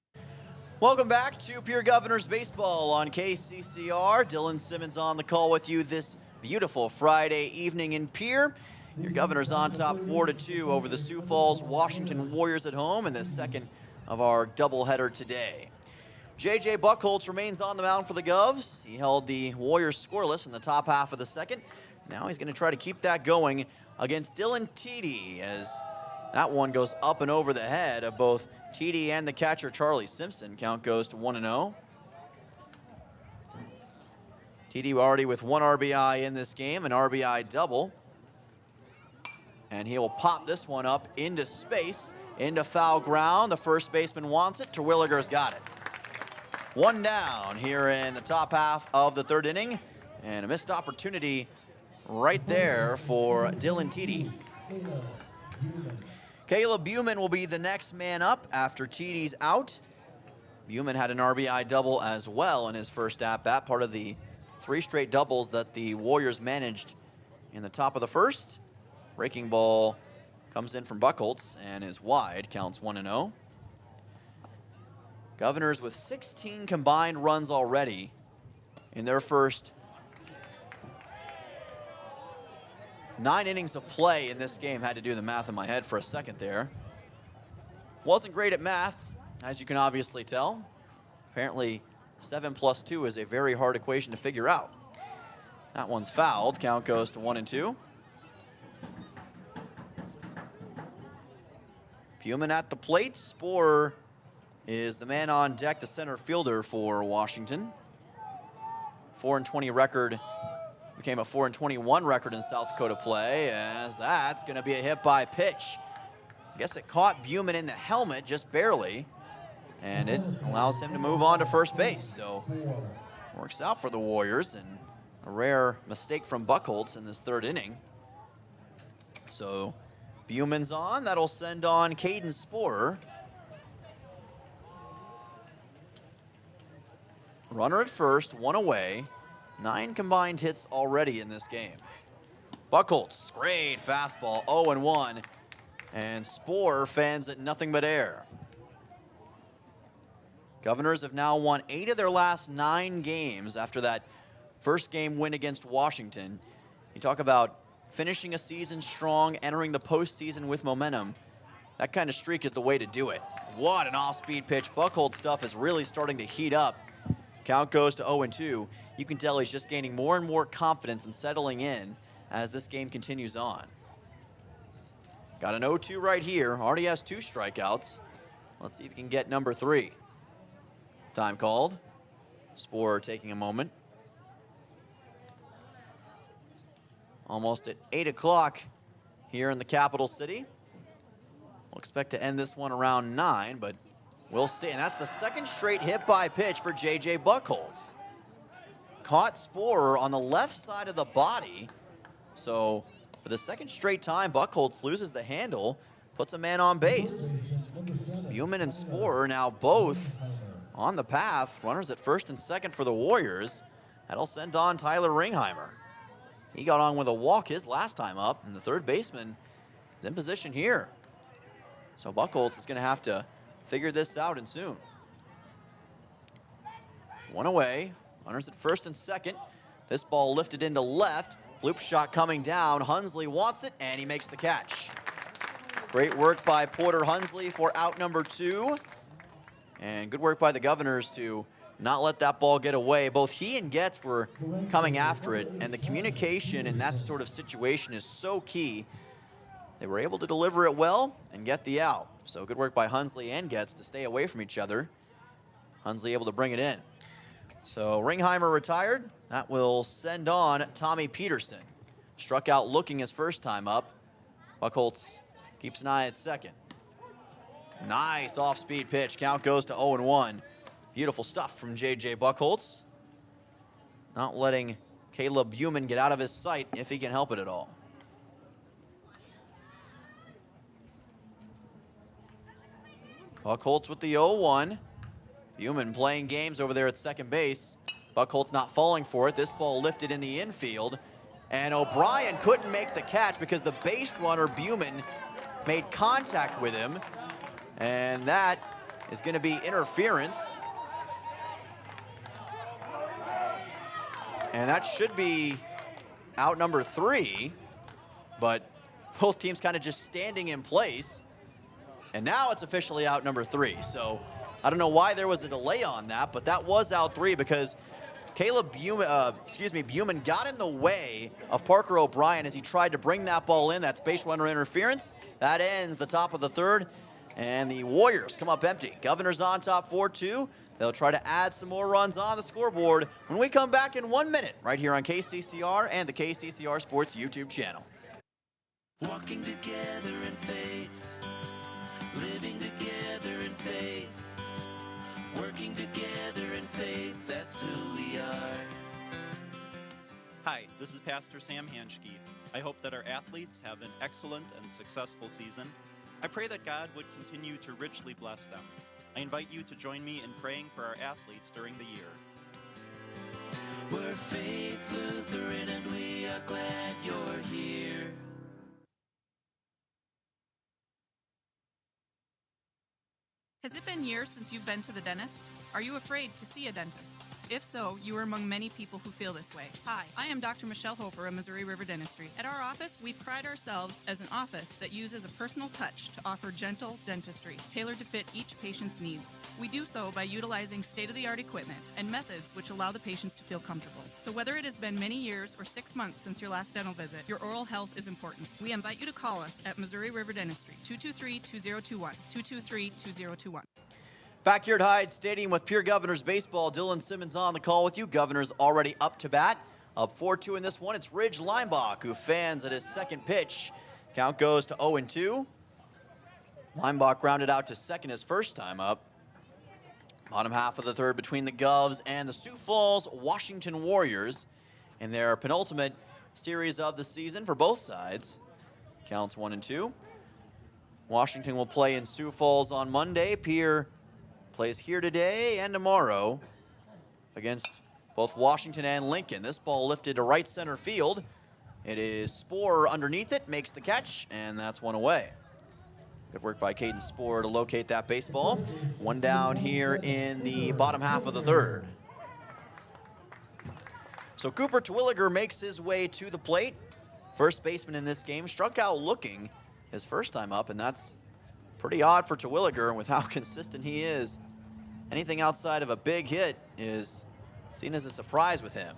Welcome back to Pure Governors Baseball on KCCR. Dylan Simmons on the call with you this beautiful Friday evening in Pierre. Your Governors on top 4-2 over the Sioux Falls Washington Warriors at home in the 2nd of our doubleheader today. J.J. Buchholz remains on the mound for the Govs. He held the Warriors scoreless in the top half of the 2nd. Now he's going to try to keep that going against Dylan Teedy, as that one goes up and over the head of both Teedy and the catcher Charlie Simpson. Count goes to 1-0. TD already with 1 RBI in this game, an RBI double. And he will pop this one up into space, into foul ground. The first baseman wants it. Terwilliger's got it. 1 down here in the top half of the 3rd inning. And a missed opportunity right there for Dylan TD. Caleb Buman will be the next man up after TD's out. Buman had an RBI double as well in his first at-bat, part of the 3 straight doubles that the Warriors managed in the top of the 1st. Breaking ball comes in from Buchholz and is wide, counts 1-0. Governors with 16 combined runs already in their first 9 innings of play in this game. Had to do the math in my head for a second there. Wasn't great at math, as you can obviously tell. Apparently 7 plus 2 is a very hard equation to figure out. That one's fouled. Count goes to 1-2. Buman at the plate. Sporer is the man on deck, the center fielder for Washington. 4-20 record became a 4-21 record in South Dakota play, as that's going to be a hit by pitch. I guess it caught Buman in the helmet just barely, and it allows him to move on to first base. So works out for the Warriors, and a rare mistake from Buchholz in this 3rd inning. So Buman's on. That'll send on Caden Sporer. Runner at first, 1 away. 9 combined hits already in this game. Buchholz, great fastball, 0-1. And Sporer fans it nothing but air. Governors have now won 8 of their last 9 games after that first game win against Washington. You talk about finishing a season strong, entering the postseason with momentum. That kind of streak is the way to do it. What an off-speed pitch. Buchholz stuff is really starting to heat up. Count goes to 0-2. You can tell he's just gaining more and more confidence and settling in as this game continues on. Got an 0-2 right here. Already has 2 strikeouts. Let's see if he can get number 3. Time called. Sporer taking a moment. Almost at 8 o'clock here in the capital city. We'll expect to end this one around 9, but we'll see. And that's the 2nd straight hit by pitch for J.J. Buchholz. Caught Sporer on the left side of the body. So for the 2nd straight time, Buchholz loses the handle, puts a man on base. Buman and Sporer now both on the path. Runners at first and second for the Warriors. That'll send on Tyler Ringheimer. He got on with a walk his last time up, and the 3rd baseman is in position here. So Buchholz is going to have to figure this out and soon. 1 away. Runners at first and second. This ball lifted into left. Bloop shot coming down. Hunsley wants it, and he makes the catch. Great work by Porter Hunsley for out number 2. And good work by the Governors to not let that ball get away. Both he and Getz were coming after it, and the communication in that sort of situation is so key. They were able to deliver it well and get the out. So good work by Hunsley and Getz to stay away from each other. Hunsley able to bring it in. So Ringheimer retired. That will send on Tommy Peterson. Struck out looking his first time up. Buchholz keeps an eye at second. Nice off-speed pitch. Count goes to 0-1. Beautiful stuff from J.J. Buchholz. Not letting Caleb Buman get out of his sight if he can help it at all. Buchholz with the 0-1. Buman playing games over there at second base. Buchholz not falling for it. This ball lifted in the infield. And O'Brien couldn't make the catch because the base runner, Buman, made contact with him. And that is going to be interference. And that should be out number 3. But both teams kind of just standing in place. And now it's officially out number 3. So I don't know why there was a delay on that, but that was out 3 because Buman got in the way of Parker O'Brien as he tried to bring that ball in. That's base runner interference. That ends the top of the 3rd. And the Warriors come up empty. Governors on top 4-2. They'll try to add some more runs on the scoreboard when we come back in 1 minute right here on KCCR and the KCCR Sports YouTube channel. Walking together in faith, living together in faith, working together in faith, that's who we are. Hi, this is Pastor Sam Hanschke. I hope that our athletes have an excellent and successful season. I pray that God would continue to richly bless them. I invite you to join me in praying for our athletes during the year. We're Faith Lutheran and we are glad you're here. Has it been years since you've been to the dentist? Are you afraid to see a dentist? If so, you are among many people who feel this way. Hi, I am Dr. Michelle Hofer of Missouri River Dentistry. At our office, we pride ourselves as an office that uses a personal touch to offer gentle dentistry, tailored to fit each patient's needs. We do so by utilizing state-of-the-art equipment and methods which allow the patients to feel comfortable. So whether it has been many years or 6 months since your last dental visit, your oral health is important. We invite you to call us at Missouri River Dentistry, 223-2021, 223-2021. Back here at Hyde Stadium with Pierre Governors Baseball, Dylan Simmons on the call with you. Governors already up to bat. Up 4-2 in this one. It's Ridge Leinbach who fans at his second pitch. Count goes to 0-2. Leinbach grounded out to second his first time up. Bottom half of the third between the Govs and the Sioux Falls Washington Warriors in their penultimate series of the season for both sides. Counts 1-2. Washington will play in Sioux Falls on Monday. Pierre plays here today and tomorrow against both Washington and Lincoln. This ball lifted to right center field. It is Sporer underneath it, makes the catch, and that's one away. Good work by Caden Sporer to locate that baseball. One down here in the bottom half of the third. So Cooper Terwilliger makes his way to the plate. First baseman in this game, struck out looking his first time up, and that's pretty odd for Terwilliger, and with how consistent he is, anything outside of a big hit is seen as a surprise with him.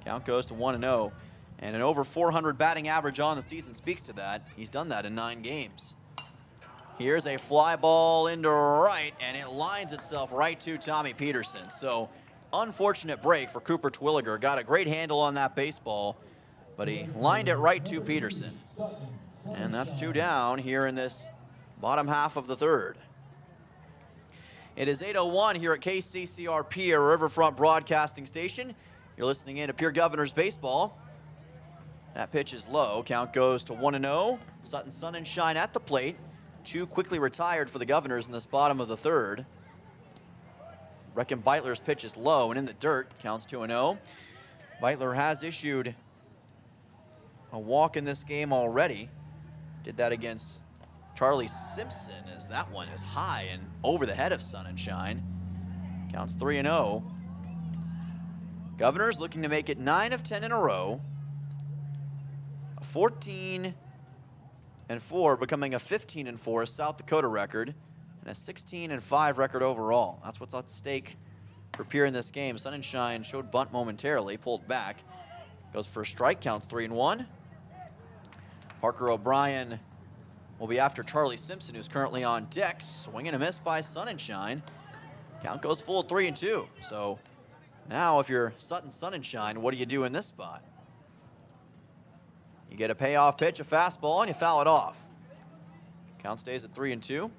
Count goes to 1-0, and an over 400 batting average on the season speaks to that. He's done that in 9 games. Here's a fly ball into right, and it lines itself right to Tommy Peterson. So unfortunate break for Cooper Terwilliger. Got a great handle on that baseball, but he lined it right to Peterson. And that's 2 down here in this bottom half of the third. It is 8:01 here at KCCR Pierre Riverfront Broadcasting Station. You're listening in to Pierre Governors Baseball. That pitch is low. Count goes to 1-0. Sutton Sun and Shine at the plate. 2 quickly retired for the Governors in this bottom of the third. Brecken Beitler's pitch is low and in the dirt. Counts 2-0. Beitler has issued a walk in this game already. Did that against Charlie Simpson, as that one is high and over the head of Sun and Shine. Counts 3-0. Governors looking to make it 9 of 10 in a row. A 14-4, becoming a 15-4 South Dakota record, and a 16-5 record overall. That's what's at stake for Pierre in this game. Sun and Shine showed bunt momentarily, pulled back. Goes for a strike, counts 3-1. Parker O'Brien will be after Charlie Simpson, who's currently on deck. Swing and a miss by Sun and Shine. Count goes full 3-2. So now if you're Sutton Sun and Shine, what do you do in this spot? You get a payoff pitch, a fastball, and you foul it off. Count stays at 3-2.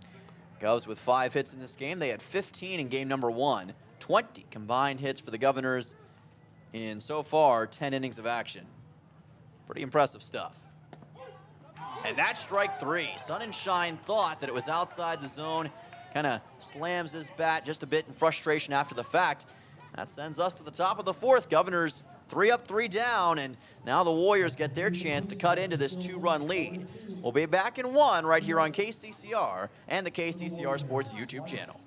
Govs with 5 hits in this game. They had 15 in game number 1. 20 combined hits for the Governors in so far 10 innings of action. Pretty impressive stuff. And that's strike 3. Sun and Shine thought that it was outside the zone. Kind of slams his bat just a bit in frustration after the fact. That sends us to the top of the 4th. Governors 3 up, 3 down, and now the Warriors get their chance to cut into this 2-run lead. We'll be back in 1 right here on KCCR and the KCCR Sports YouTube channel.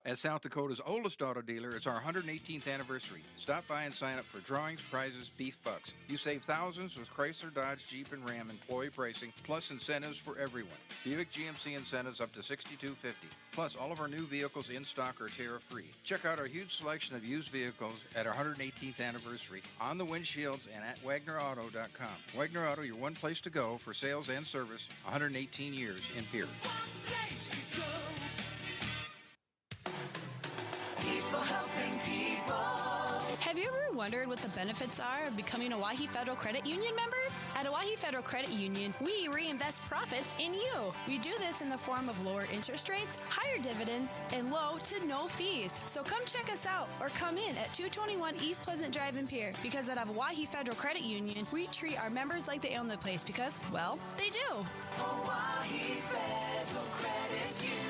As South Dakota's oldest auto dealer, it's our 118th anniversary. Stop by and sign up for drawings, prizes, beef bucks. You save thousands with Chrysler, Dodge, Jeep, and Ram employee pricing, plus incentives for everyone. Buick GMC incentives up to $6,250. Plus, all of our new vehicles in stock are tariff-free. Check out our huge selection of used vehicles at our 118th anniversary on the windshields and at WagnerAuto.com. Wagner Auto, your one place to go for sales and service, 118 years in Pierre. People helping people. Have you ever wondered what the benefits are of becoming a Wahi Federal Credit Union member? At Wahi Federal Credit Union, we reinvest profits in you. We do this in the form of lower interest rates, higher dividends, and low to no fees. So come check us out or come in at 221 East Pleasant Drive in Pierre, because at Wahi Federal Credit Union, we treat our members like they own the place because, well, they do. Wahi Federal Credit Union.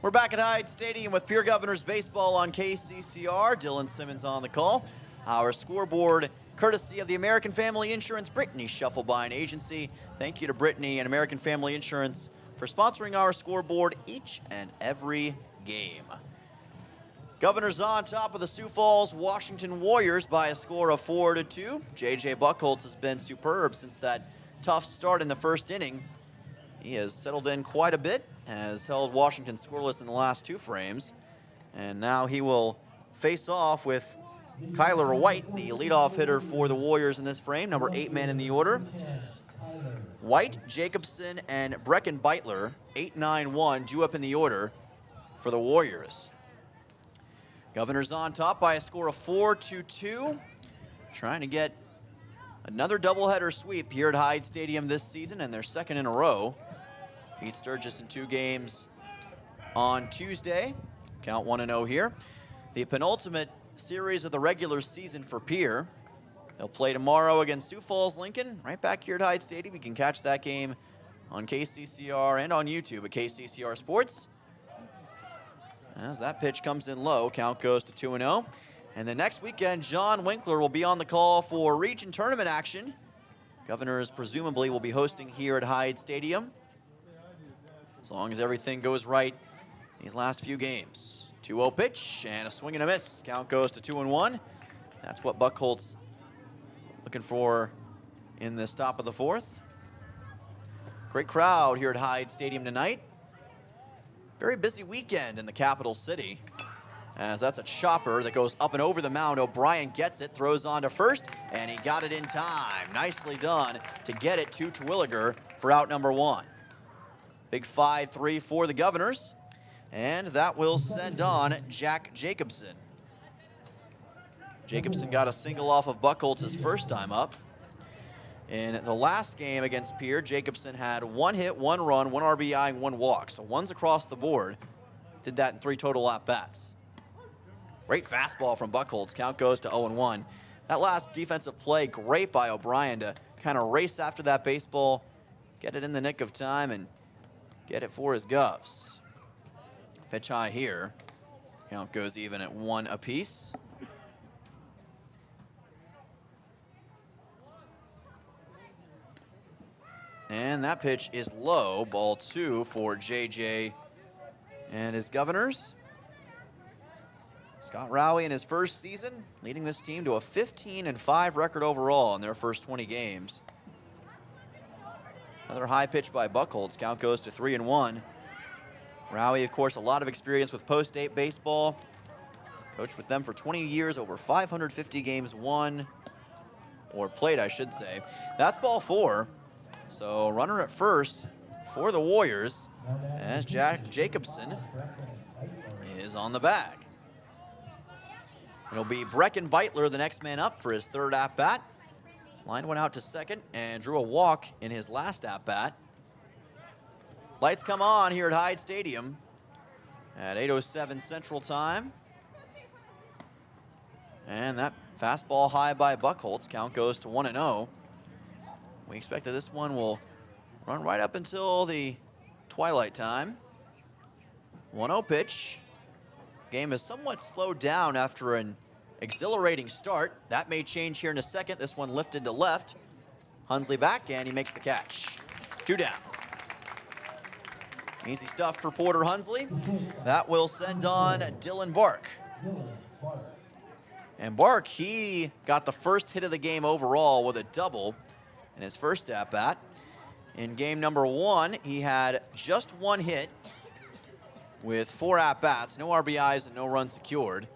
We're back at Hyde Stadium with Pierre Governors Baseball on KCCR. Dylan Simmons on the call. Our scoreboard, courtesy of the American Family Insurance Brittany Shufflebine Agency. Thank you to Brittany and American Family Insurance for sponsoring our scoreboard each and every game. Governors on top of the Sioux Falls Washington Warriors by a score of 4-2. J.J. Buchholz has been superb since that tough start in the first inning. He has settled in quite a bit, has held Washington scoreless in the last two frames, and now he will face off with Kyler White, the leadoff hitter for the Warriors in this frame, number 8 man in the order. White, Jacobson, and Brecken Beitler, 8-9-1, due up in the order for the Warriors. Governors on top by a score of 4-2, trying to get another doubleheader sweep here at Hyde Stadium this season, and their second in a row. Beat Sturgis in 2 games on Tuesday. Count 1-0 here. The penultimate series of the regular season for Pierre. They'll play tomorrow against Sioux Falls Lincoln, right back here at Hyde Stadium. You can catch that game on KCCR and on YouTube at KCCR Sports. As that pitch comes in low, count goes to 2-0. And the next weekend, John Winkler will be on the call for region tournament action. Governors presumably will be hosting here at Hyde Stadium, as long as everything goes right these last few games. 2-0 pitch and a swing and a miss. Count goes to 2-1. That's what Buchholz looking for in this top of the fourth. Great crowd here at Hyde Stadium tonight. Very busy weekend in the capital city, as that's a chopper that goes up and over the mound. O'Brien gets it, throws on to first, and he got it in time. Nicely done to get it to Terwilliger for out number 1. Big 5-3 for the Governors, and that will send on Jack Jacobson. Jacobson got a single off of Buchholz his first time up. In the last game against Pierre, Jacobson had 1 hit, 1 run, 1 RBI, and 1 walk. So one's across the board. Did that in 3 total at-bats. Great fastball from Buchholz. Count goes to 0-1. That last defensive play, great by O'Brien to kind of race after that baseball, get it in the nick of time, and get it for his Govs. Pitch high here. Count goes even at 1 apiece. And that pitch is low, ball 2 for JJ and his Governors. Scott Rowie in his first season, leading this team to a 15-5 record overall in their first 20 games. Another high pitch by Buchholz. Count goes to 3-1. Rowie, of course, a lot of experience with post-state baseball. Coached with them for 20 years, over 550 games won, or played, I should say. That's ball 4. So runner at first for the Warriors, as Jack Jacobson is on the bag. It'll be Brecken Beitler, the next man up, for his third at-bat. Line went out to second and drew a walk in his last at-bat. Lights come on here at Hyde Stadium at 8:07 Central Time. And that fastball high by Buchholz. Count goes to 1-0. We expect that this one will run right up until the twilight time. 1-0 pitch. Game is somewhat slowed down after an exhilarating start. That may change here in a second. This one lifted to left. Hunsley back, and he makes the catch. 2 down. Easy stuff for Porter Hunsley. That will send on Dylan Bark. And Bark, he got the first hit of the game overall with a double in his first at-bat. In game number 1, he had just one hit with 4 at-bats, no RBIs and no runs secured.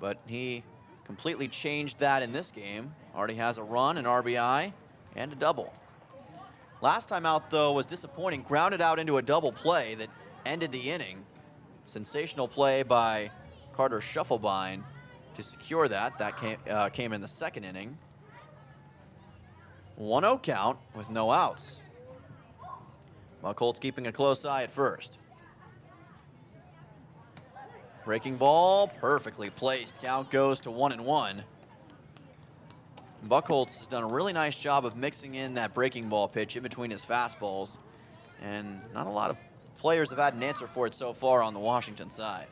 But he completely changed that in this game. Already has a run, an RBI, and a double. Last time out, though, was disappointing. Grounded out into a double play that ended the inning. Sensational play by Carter Schuffelbein to secure that. That came in the second inning. 1-0 count with no outs. Buckholz keeping a close eye at first. Breaking ball, perfectly placed. Count goes to 1-1. Buckholz has done a really nice job of mixing in that breaking ball pitch in between his fastballs. And not a lot of players have had an answer for it so far on the Washington side.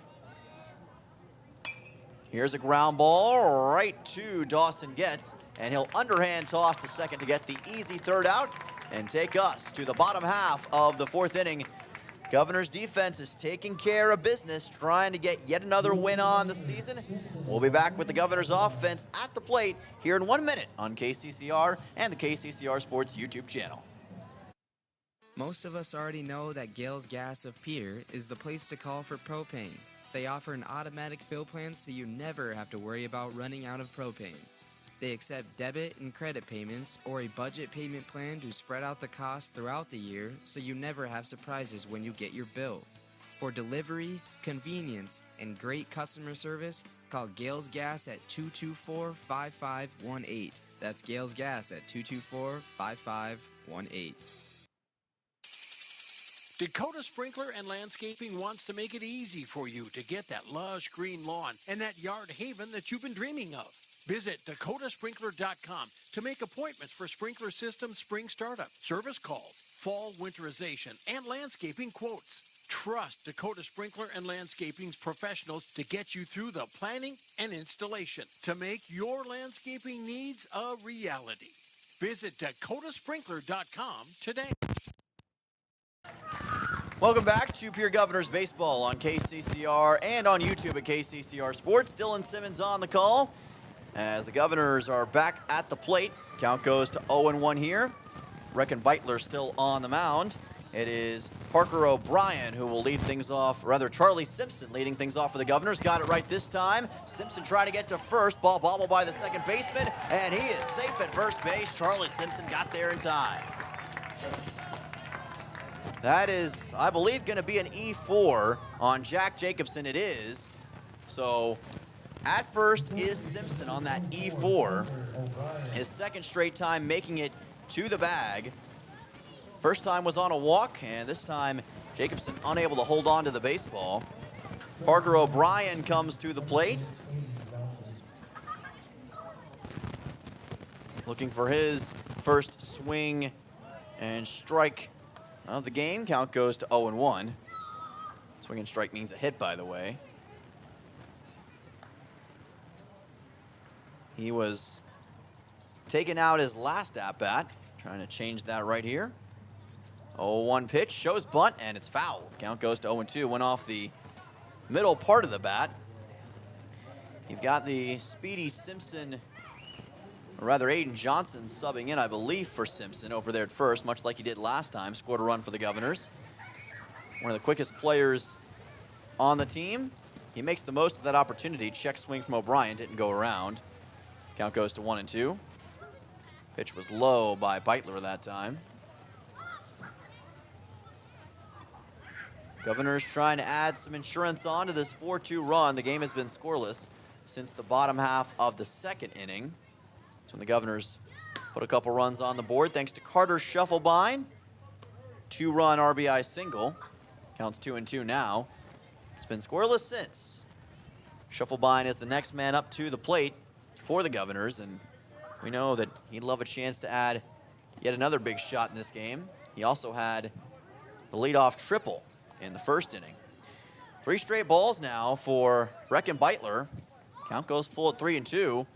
Here's a ground ball right to Dawson Getz, and he'll underhand toss to second to get the easy third out and take us to the bottom half of the 4th inning. Governor's defense is taking care of business, trying to get yet another win on the season. We'll be back with the Governor's offense at the plate here in 1 minute on KCCR and the KCCR Sports YouTube channel. Most of us already know that Gales Gas of Pierre is the place to call for propane. They offer an automatic fill plan so you never have to worry about running out of propane. They accept debit and credit payments or a budget payment plan to spread out the cost throughout the year so you never have surprises when you get your bill. For delivery, convenience, and great customer service, call Gales Gas at 224-5518. That's Gales Gas at 224-5518. Dakota Sprinkler and Landscaping wants to make it easy for you to get that lush green lawn and that yard haven that you've been dreaming of. Visit dakotasprinkler.com to make appointments for sprinkler system spring startup, service calls, fall winterization, and landscaping quotes. Trust Dakota Sprinkler and Landscaping's professionals to get you through the planning and installation to make your landscaping needs a reality. Visit dakotasprinkler.com today. Welcome back to Pierre Governors Baseball on KCCR and on YouTube at KCCR Sports. Dylan Simmons on the call as the Governors are back at the plate. Count goes to 0-1 here. Reckon Beitler still on the mound. It is Parker O'Brien who will lead things off, rather Charlie Simpson leading things off for the Governors. Got it right this time. Simpson trying to get to first. Ball bobbled by the second baseman, and he is safe at first base. Charlie Simpson got there in time. That is, I believe, going to be an E4 on Jack Jacobson. It is. So at first is Simpson on that E4. His second straight time making it to the bag. First time was on a walk, and this time Jacobson unable to hold on to the baseball. Parker O'Brien comes to the plate. Looking for his first swing and strike of the game. Count goes to 0-1. Swing and strike means a hit, by the way. He was taking out his last at-bat. Trying to change that right here. 0-1 pitch, shows bunt, and it's fouled. Count goes to 0-2. Went off the middle part of the bat. You've got the speedy Simpson, or rather Aiden Johnson subbing in, I believe, for Simpson over there at first, much like he did last time. Scored a run for the Governors. One of the quickest players on the team. He makes the most of that opportunity. Check swing from O'Brien, didn't go around. Count goes to 1-2. Pitch was low by Beitler that time. Governors trying to add some insurance on to this 4-2 run. The game has been scoreless since the bottom half of the second inning. That's when the Governors put a couple runs on the board thanks to Carter Schuffelbein. 2-run RBI single. Counts 2-2 now. It's been scoreless since. Schuffelbein is the next man up to the plate for the Governors, and we know that he'd love a chance to add yet another big shot in this game. He also had the leadoff triple in the first inning. 3 straight balls now for Brecken Beitler. Count goes full at 3-2,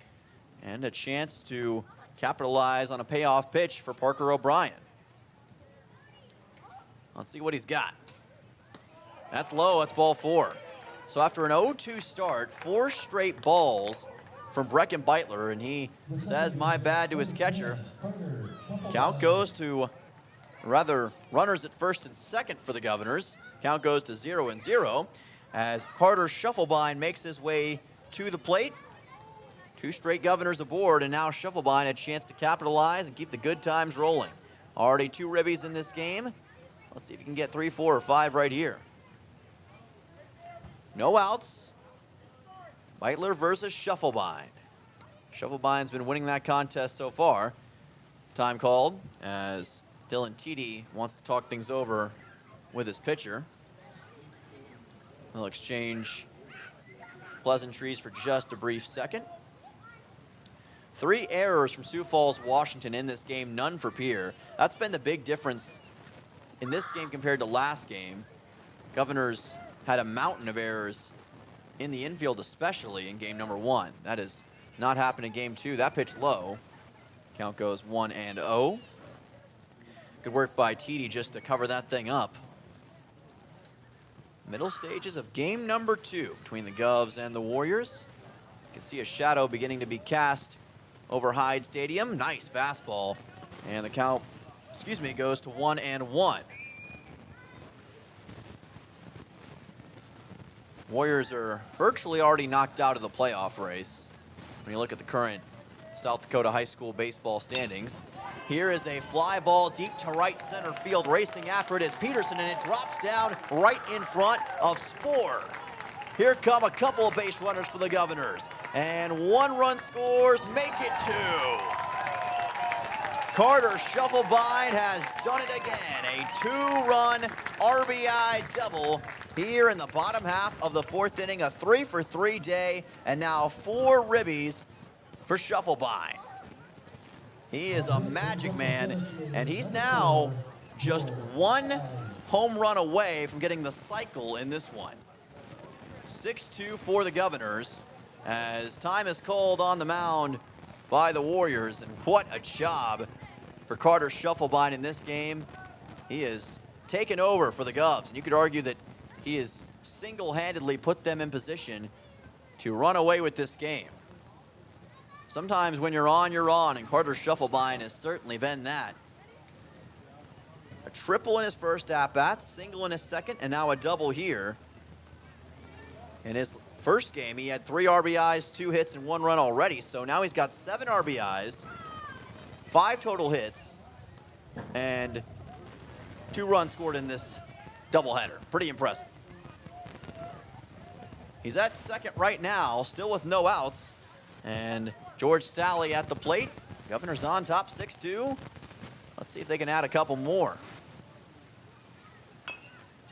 and a chance to capitalize on a payoff pitch for Parker O'Brien. Let's see what he's got. That's low, that's ball 4. So after an 0-2 start, 4 straight balls from Brecken Beitler, and he says my bad to his catcher. Count goes to, rather, runners at first and second for the Governors. Count goes to 0-0 as Carter Shufflebein makes his way to the plate. 2 straight Governors aboard, and now Shufflebein a chance to capitalize and keep the good times rolling. Already 2 ribbies in this game. Let's see if you can get 3, 4, or 5 right here. No outs. Beitler versus Shufflebein. Shufflebein's been winning that contest so far. Time called as Dylan Teedy wants to talk things over with his pitcher. They'll exchange pleasantries for just a brief second. 3 errors from Sioux Falls, Washington in this game, none for Pierre. That's been the big difference in this game compared to last game. Governors had a mountain of errors in the infield, especially in game number 1. That has not happened in game 2. That pitch low. Count goes 1-0. Good work by Teedy just to cover that thing up. Middle stages of game number 2 between the Govs and the Warriors. You can see a shadow beginning to be cast over Hyde Stadium. Nice fastball. And the count, goes to 1-1. Warriors are virtually already knocked out of the playoff race when you look at the current South Dakota high school baseball standings. Here is a fly ball deep to right center field. Racing after it is Peterson, and it drops down right in front of Spoor. Here come a couple of base runners for the Governors. And 1 run scores, make it 2. Carter Shufflebein has done it again. A 2-run RBI double here in the bottom half of the 4th inning. A 3-for-3 day, and now 4 ribbies for Shufflebein. He is a magic man, and he's now just 1 home run away from getting the cycle in this one. 6-2 for the Governors as time is called on the mound by the Warriors. And what a job for Carter Shufflebein in this game. He has taken over for the Govs, and you could argue that he has single-handedly put them in position to run away with this game. Sometimes when you're on, and Carter Shufflebein has certainly been that. A triple in his first at-bat, single in his second, and now a double here. In his first game, he had 3 RBIs, 2 hits, and 1 run already, so now he's got 7 RBIs, 5 total hits, and 2 runs scored in this doubleheader. Pretty impressive. He's at second right now, still with no outs, and George Stalley at the plate. Governors on top, 6-2. Let's see if they can add a couple more.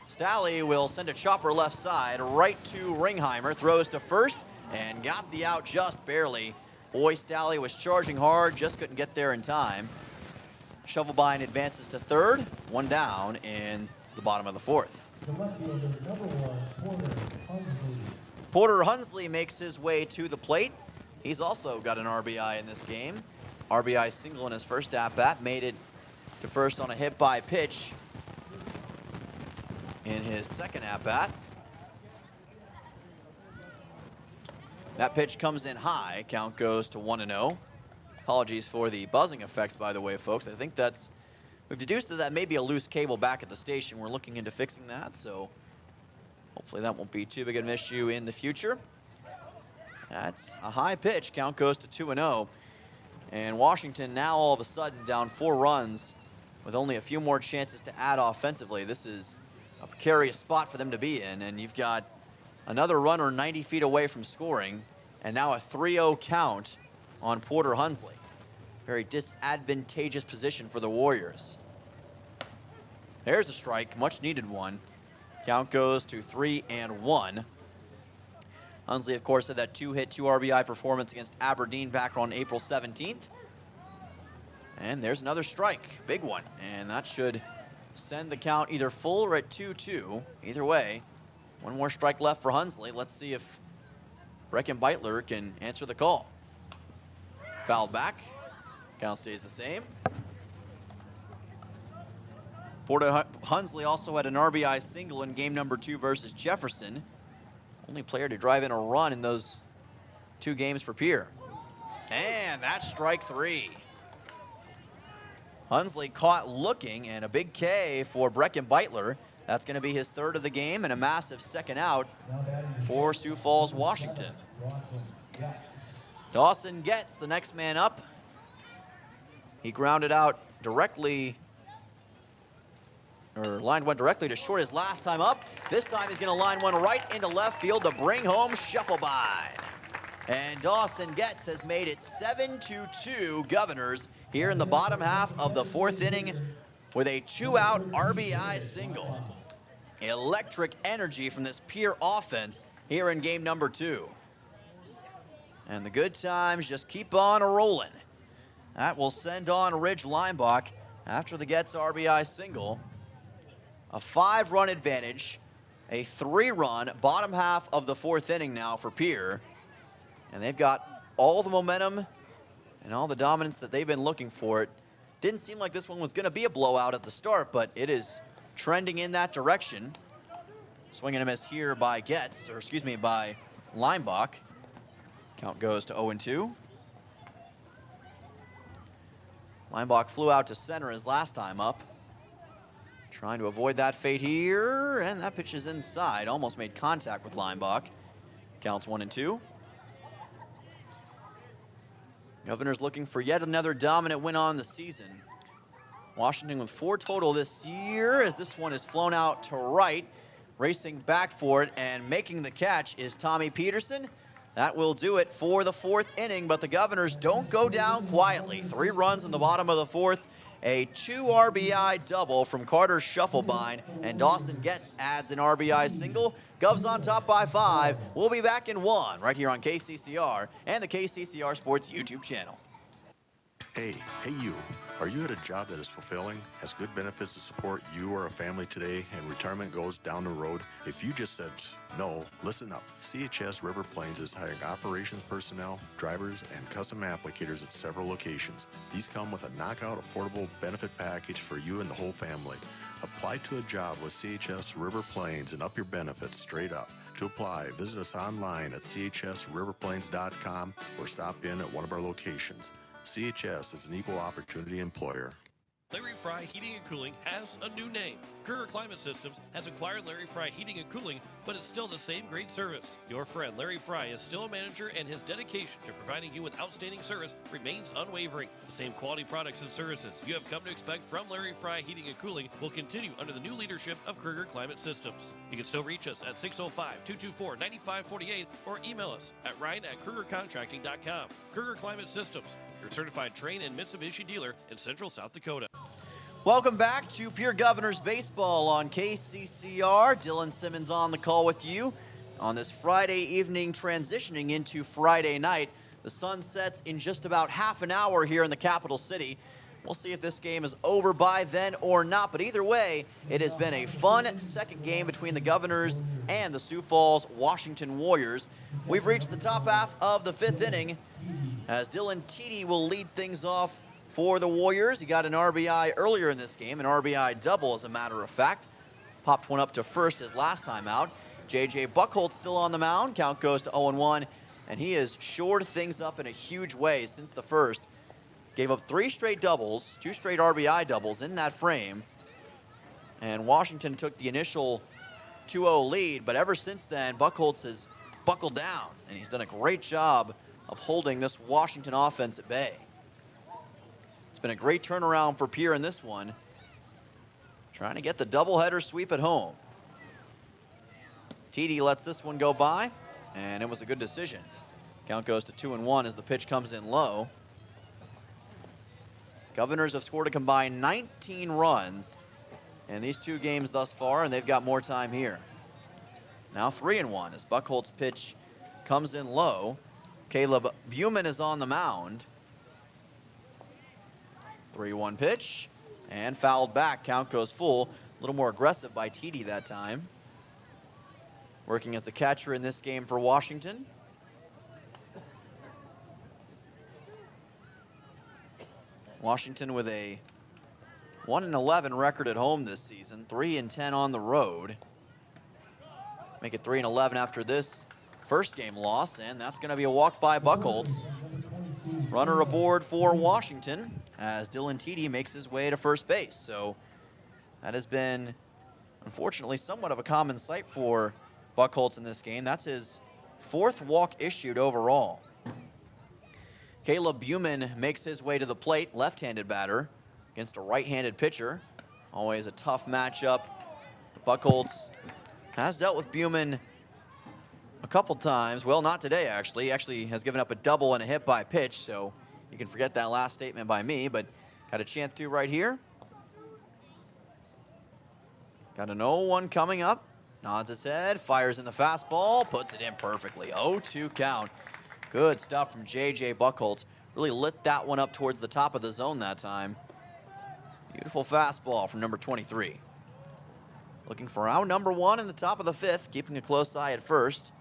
Stalley will send a chopper left side, right to Ringheimer. Throws to first and got the out just barely. Boy, Stalley was charging hard, just couldn't get there in time. Shufflebein advances to third, 1 down in the bottom of the 4th. The left fielder, number 1, Porter Hunsley. Porter Hunsley makes his way to the plate. He's also got an RBI in this game. RBI single in his first at-bat, made it to first on a hit by pitch in his second at-bat. That pitch comes in high. Count goes to 1-0. Apologies for the buzzing effects, by the way, folks. I think we've deduced that may be a loose cable back at the station. We're looking into fixing that, so hopefully that won't be too big of an issue in the future. That's a high pitch. Count goes to 2-0. And Washington now all of a sudden down 4 runs with only a few more chances to add offensively. This is a precarious spot for them to be in, and you've got another runner 90 feet away from scoring, and now a 3-0 count on Porter Hunsley. Very disadvantageous position for the Warriors. There's a strike, much needed one. Count goes to 3-1. Hunsley, of course, had that 2-hit, 2 RBI performance against Aberdeen back on April 17th. And there's another strike, big one, and that should send the count either full or at 2-2. Either way, 1 more strike left for Hunsley. Let's see if Brecken Beitler can answer the call. Fouled back. Count stays the same. Porter Hunsley also had an RBI single in game number 2 versus Jefferson. Only player to drive in a run in those 2 games for Pierre. And that's strike 3. Hunsley caught looking, and a big K for Brecken Beitler. That's going to be his 3rd of the game and a massive 2nd out for Sioux Falls, Washington. Dawson Getz, the next man up. He grounded out directly, or line went directly to short his last time up. This time he's going to line one right into left field to bring home Scheffelbein. And Dawson Getz has made it 7-2 Governors here in the bottom half of the 4th inning with a 2-out RBI single. Electric energy from this Pierre offense here in game number 2. And the good times just keep on rolling. That will send on Ridge Lineback after the Getz RBI single. A 5-run advantage, a 3-run bottom half of the 4th inning now for Pierre. And they've got all the momentum and all the dominance that they've been looking for. It didn't seem like this one was going to be a blowout at the start, but it is trending in that direction. Swing and a miss here by Getz, or excuse me, by Lineback. Count goes to 0-2. Lineback flew out to center his last time up. Trying to avoid that fate here, and that pitch is inside. Almost made contact with Lineback. Counts 1-2. Governors looking for yet another dominant win on the season. Washington with 4 total this year, as this one is flown out to right. Racing back for it and making the catch is Tommy Peterson. That will do it for the 4th inning, but the Governors don't go down quietly. 3 runs in the bottom of the 4th. A 2 RBI double from Carter Scheffelbein, and Dawson Getz adds an RBI single. Govs on top by 5. We'll be back in 1 right here on KCCR and the KCCR Sports YouTube channel. Hey you. Are you at a job that is fulfilling, has good benefits to support you or a family today, and retirement goes down the road? If you just said no, listen up. CHS River Plains is hiring operations personnel, drivers, and custom applicators at several locations. These come with a knockout affordable benefit package for you and the whole family. Apply to a job with CHS River Plains and up your benefits straight up. To apply, visit us online at chsriverplains.com or stop in at one of our locations. CHS is an equal opportunity employer. Larry Fry Heating and Cooling has a new name. Kruger Climate Systems has acquired Larry Fry Heating and Cooling, but it's still the same great service. Your friend Larry Fry is still a manager, and his dedication to providing you with outstanding service remains unwavering. The same quality products and services you have come to expect from Larry Fry Heating and Cooling will continue under the new leadership of Kruger Climate Systems. You can still reach us at 605-224-9548 or email us at ryan@krugercontracting.com. Kruger Climate Systems, your certified Trane and Mitsubishi dealer in Central South Dakota. Welcome back to Pierre Governors Baseball on KCCR. Dylan Simmons on the call with you on this Friday evening, transitioning into Friday night. The sun sets in just about half an hour here in the capital city. We'll see if this game is over by then or not, but either way, it has been a fun 2nd game between the Governors and the Sioux Falls Washington Warriors. We've reached the top half of the 5th inning as Dylan Teedy will lead things off for the Warriors. He got an RBI earlier in this game, an RBI double as a matter of fact. Popped one up to first his last time out. J.J. Buchholz still on the mound. Count goes to 0-1, and he has shored things up in a huge way since the first. Gave up 3 straight doubles, 2 straight RBI doubles in that frame. And Washington took the initial 2-0 lead, but ever since then, Buchholz has buckled down, and he's done a great job of holding this Washington offense at bay. It's been a great turnaround for Pierre in this one. Trying to get the doubleheader sweep at home. Teedy lets this one go by, and it was a good decision. Count goes to 2-1 as the pitch comes in low. Governors have scored a combined 19 runs in these 2 games thus far, and they've got more time here. Now 3-1 as Buchholz's pitch comes in low. Caleb Buman is on the mound. 3-1 pitch, and fouled back. Count goes full. A little more aggressive by Teedy that time. Working as the catcher in this game for Washington. Washington with a 1-11 record at home this season, 3-10 on the road. Make it 3-11 after this first game loss, and that's going to be a walk by Buckholz. Runner aboard for Washington as Dylan Teedy makes his way to first base. So that has been, unfortunately, somewhat of a common sight for Buckholz in this game. That's his 4th walk issued overall. Caleb Buman makes his way to the plate, left-handed batter against a right-handed pitcher. Always a tough matchup. Buckholz has dealt with Buman a couple times. Well, not today, actually. He actually has given up a double and a hit by pitch, so you can forget that last statement by me, but got a chance to right here. Got an 0-1 coming up. Nods his head, fires in the fastball, puts it in perfectly. 0-2 count. Good stuff from J.J. Buckholz. Really lit that one up towards the top of the zone that time. Beautiful fastball from number 23. Looking for out number 1 in the top of the 5th, keeping a close eye at first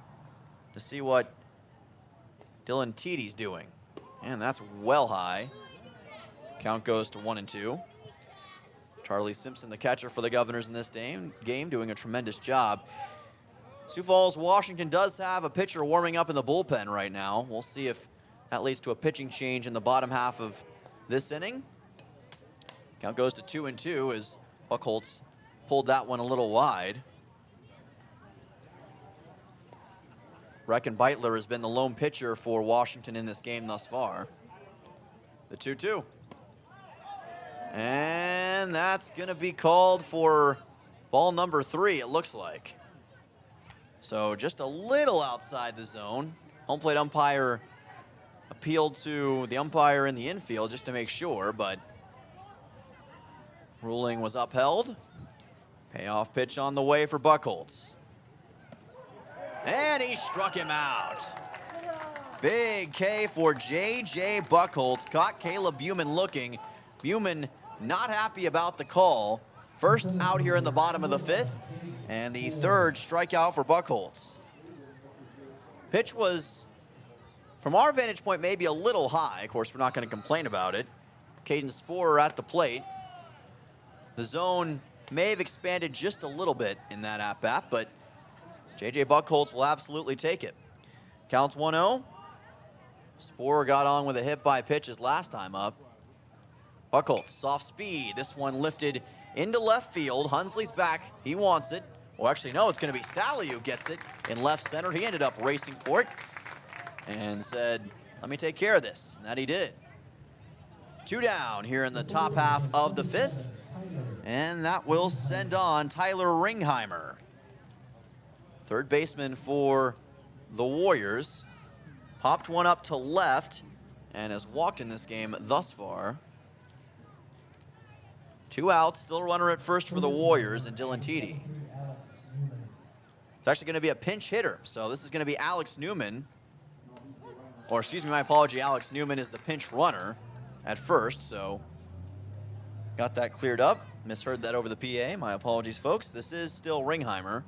to see what Dylan Teedy's doing. And that's well high. Count goes to 1-2. Charlie Simpson, the catcher for the Governors in this game, doing a tremendous job. Sioux Falls, Washington does have a pitcher warming up in the bullpen right now. We'll see if that leads to a pitching change in the bottom half of this inning. Count goes to 2-2 as Buckholz pulled that one a little wide. Brecken Beitler has been the lone pitcher for Washington in this game thus far. The 2-2. And that's going to be called for ball number 3, it looks like. So just a little outside the zone. Home plate umpire appealed to the umpire in the infield just to make sure, but ruling was upheld. Payoff pitch on the way for Buckholz. And he struck him out. Big K for J.J. Buckholz. Caught Caleb Buman looking. Buman not happy about the call. First out here in the bottom of the 5th. And the 3rd strikeout for Buckholz. Pitch was, from our vantage point, maybe a little high. Of course, we're not going to complain about it. Caden Sporer at the plate. The zone may have expanded just a little bit in that at-bat, but J.J. Buckholz will absolutely take it. Counts 1-0. Sporer got on with a hit by pitch his last time up. Buckholz, soft speed. This one lifted into left field. Hunsley's back. He wants it. Well, actually, no, it's going to be Stalley who gets it in left center. He ended up racing for it and said, let me take care of this. And that he did. 2 down here in the top half of the 5th. And that will send on Tyler Ringheimer. 3rd baseman for the Warriors. Popped one up to left and has walked in this game thus far. 2 outs, still a runner at first for the Warriors and Dylan Teedy. It's actually going to be a pinch hitter, so this is going to be Alex Newman. Or excuse me, my apology, Alex Newman is the pinch runner at first, so got that cleared up. Misheard that over the PA. My apologies, folks. This is still Ringheimer,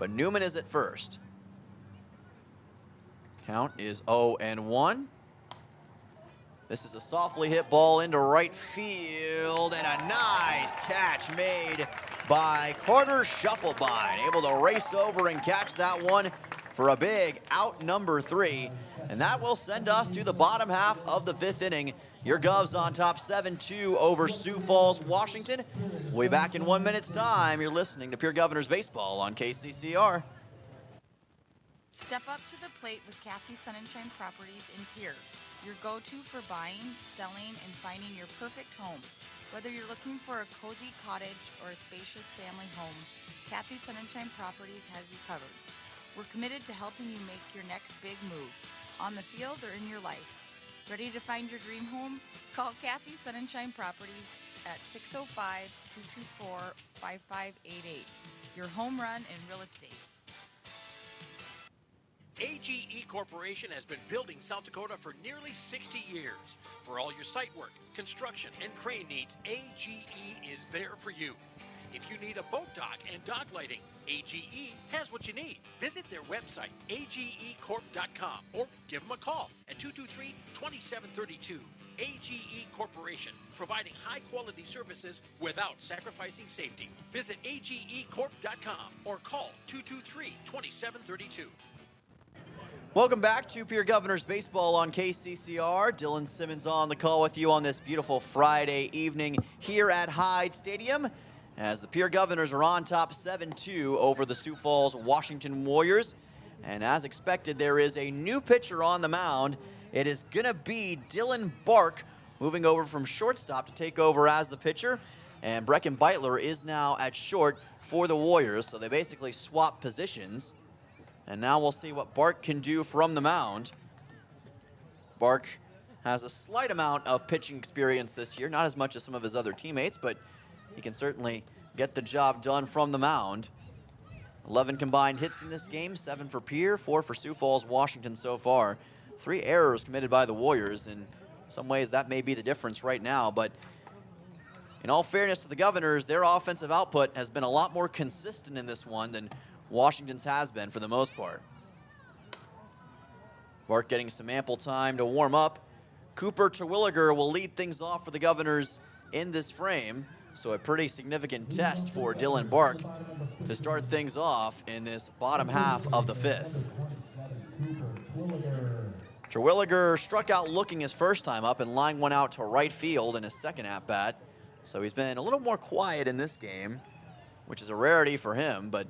but Newman is at first. Count is 0-1. This is a softly hit ball into right field, and a nice catch made by Carter Shufflebine. Able to race over and catch that one for a big out number 3. And that will send us to the bottom half of the 5th inning. Your Govs on top 7-2 over Sioux Falls, Washington. We'll be back in 1 minute's time. You're listening to Pierre Governors Baseball on KCCR. Step up to the plate with Kathy Sunshine Properties in Pierre, your go-to for buying, selling, and finding your perfect home. Whether you're looking for a cozy cottage or a spacious family home, Kathy Sunshine Properties has you covered. We're committed to helping you make your next big move, on the field or in your life. Ready to find your dream home? Call Kathy Sunshine Properties at 605-224-5588. Your home run in real estate. AGE Corporation has been building South Dakota for nearly 60 years. For all your site work, construction, and crane needs, AGE is there for you. If you need a boat dock and dock lighting, AGE has what you need. Visit their website, agecorp.com, or give them a call at 223-2732. AGE Corporation, providing high-quality services without sacrificing safety. Visit agecorp.com or call 223-2732. Welcome back to Pierre Governors Baseball on KCCR. Dylan Simmons on the call with you on this beautiful Friday evening here at Hyde Stadium as the Pierre Governors are on top 7-2 over the Sioux Falls Washington Warriors. And as expected, there is a new pitcher on the mound. It is going to be Dylan Bark moving over from shortstop to take over as the pitcher. And Brecken Beitler is now at short for the Warriors, so they basically swap positions. And now we'll see what Bark can do from the mound. Bark has a slight amount of pitching experience this year, not as much as some of his other teammates, but he can certainly get the job done from the mound. 11 combined hits in this game, 7 for Pierre, 4 for Sioux Falls, Washington so far. 3 errors committed by the Warriors. In some ways, that may be the difference right now, but in all fairness to the Governors, their offensive output has been a lot more consistent in this one than Washington's has been for the most part. Bark getting some ample time to warm up. Cooper Terwilliger will lead things off for the Governors in this frame, so a pretty significant test for Dylan Bark to start things off in this bottom half of the 5th. Terwilliger struck out looking his first time up and lined one out to right field in his second at-bat, so he's been a little more quiet in this game, which is a rarity for him, but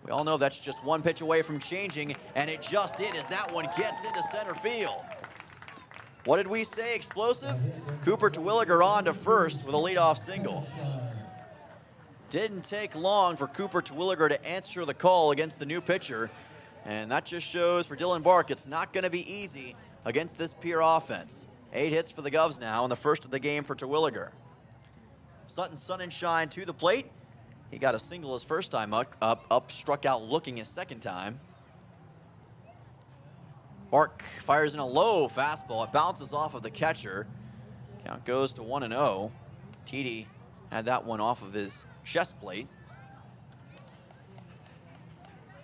we all know that's just one pitch away from changing, and it just did as that one gets into center field. What did we say, explosive? Cooper Terwilliger on to first with a leadoff single. Didn't take long for Cooper Terwilliger to answer the call against the new pitcher, and that just shows for Dylan Bark it's not going to be easy against this Pierre offense. 8 hits for the Govs now, and the first of the game for Terwilliger. Sutton Sunshine to the plate. He got a single his first time up, struck out looking his second time. Bark fires in a low fastball. It bounces off of the catcher. Count goes to 1-0. TD had that one off of his chest plate.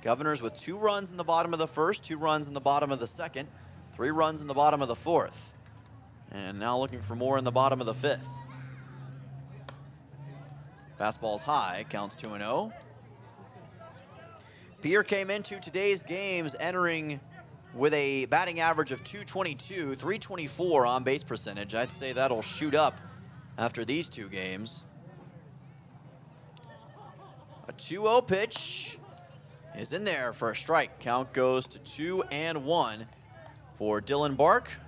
Governors with 2 runs in the bottom of the first, 2 runs in the bottom of the second, 3 runs in the bottom of the fourth. And now looking for more in the bottom of the 5th. Fastball's high, counts 2-0. Pierre came into today's games entering with a batting average of .222, .324 on base percentage. I'd say that'll shoot up after these 2 games. A 2-0 pitch is in there for a strike. Count goes to 2-1 for Dylan Bark.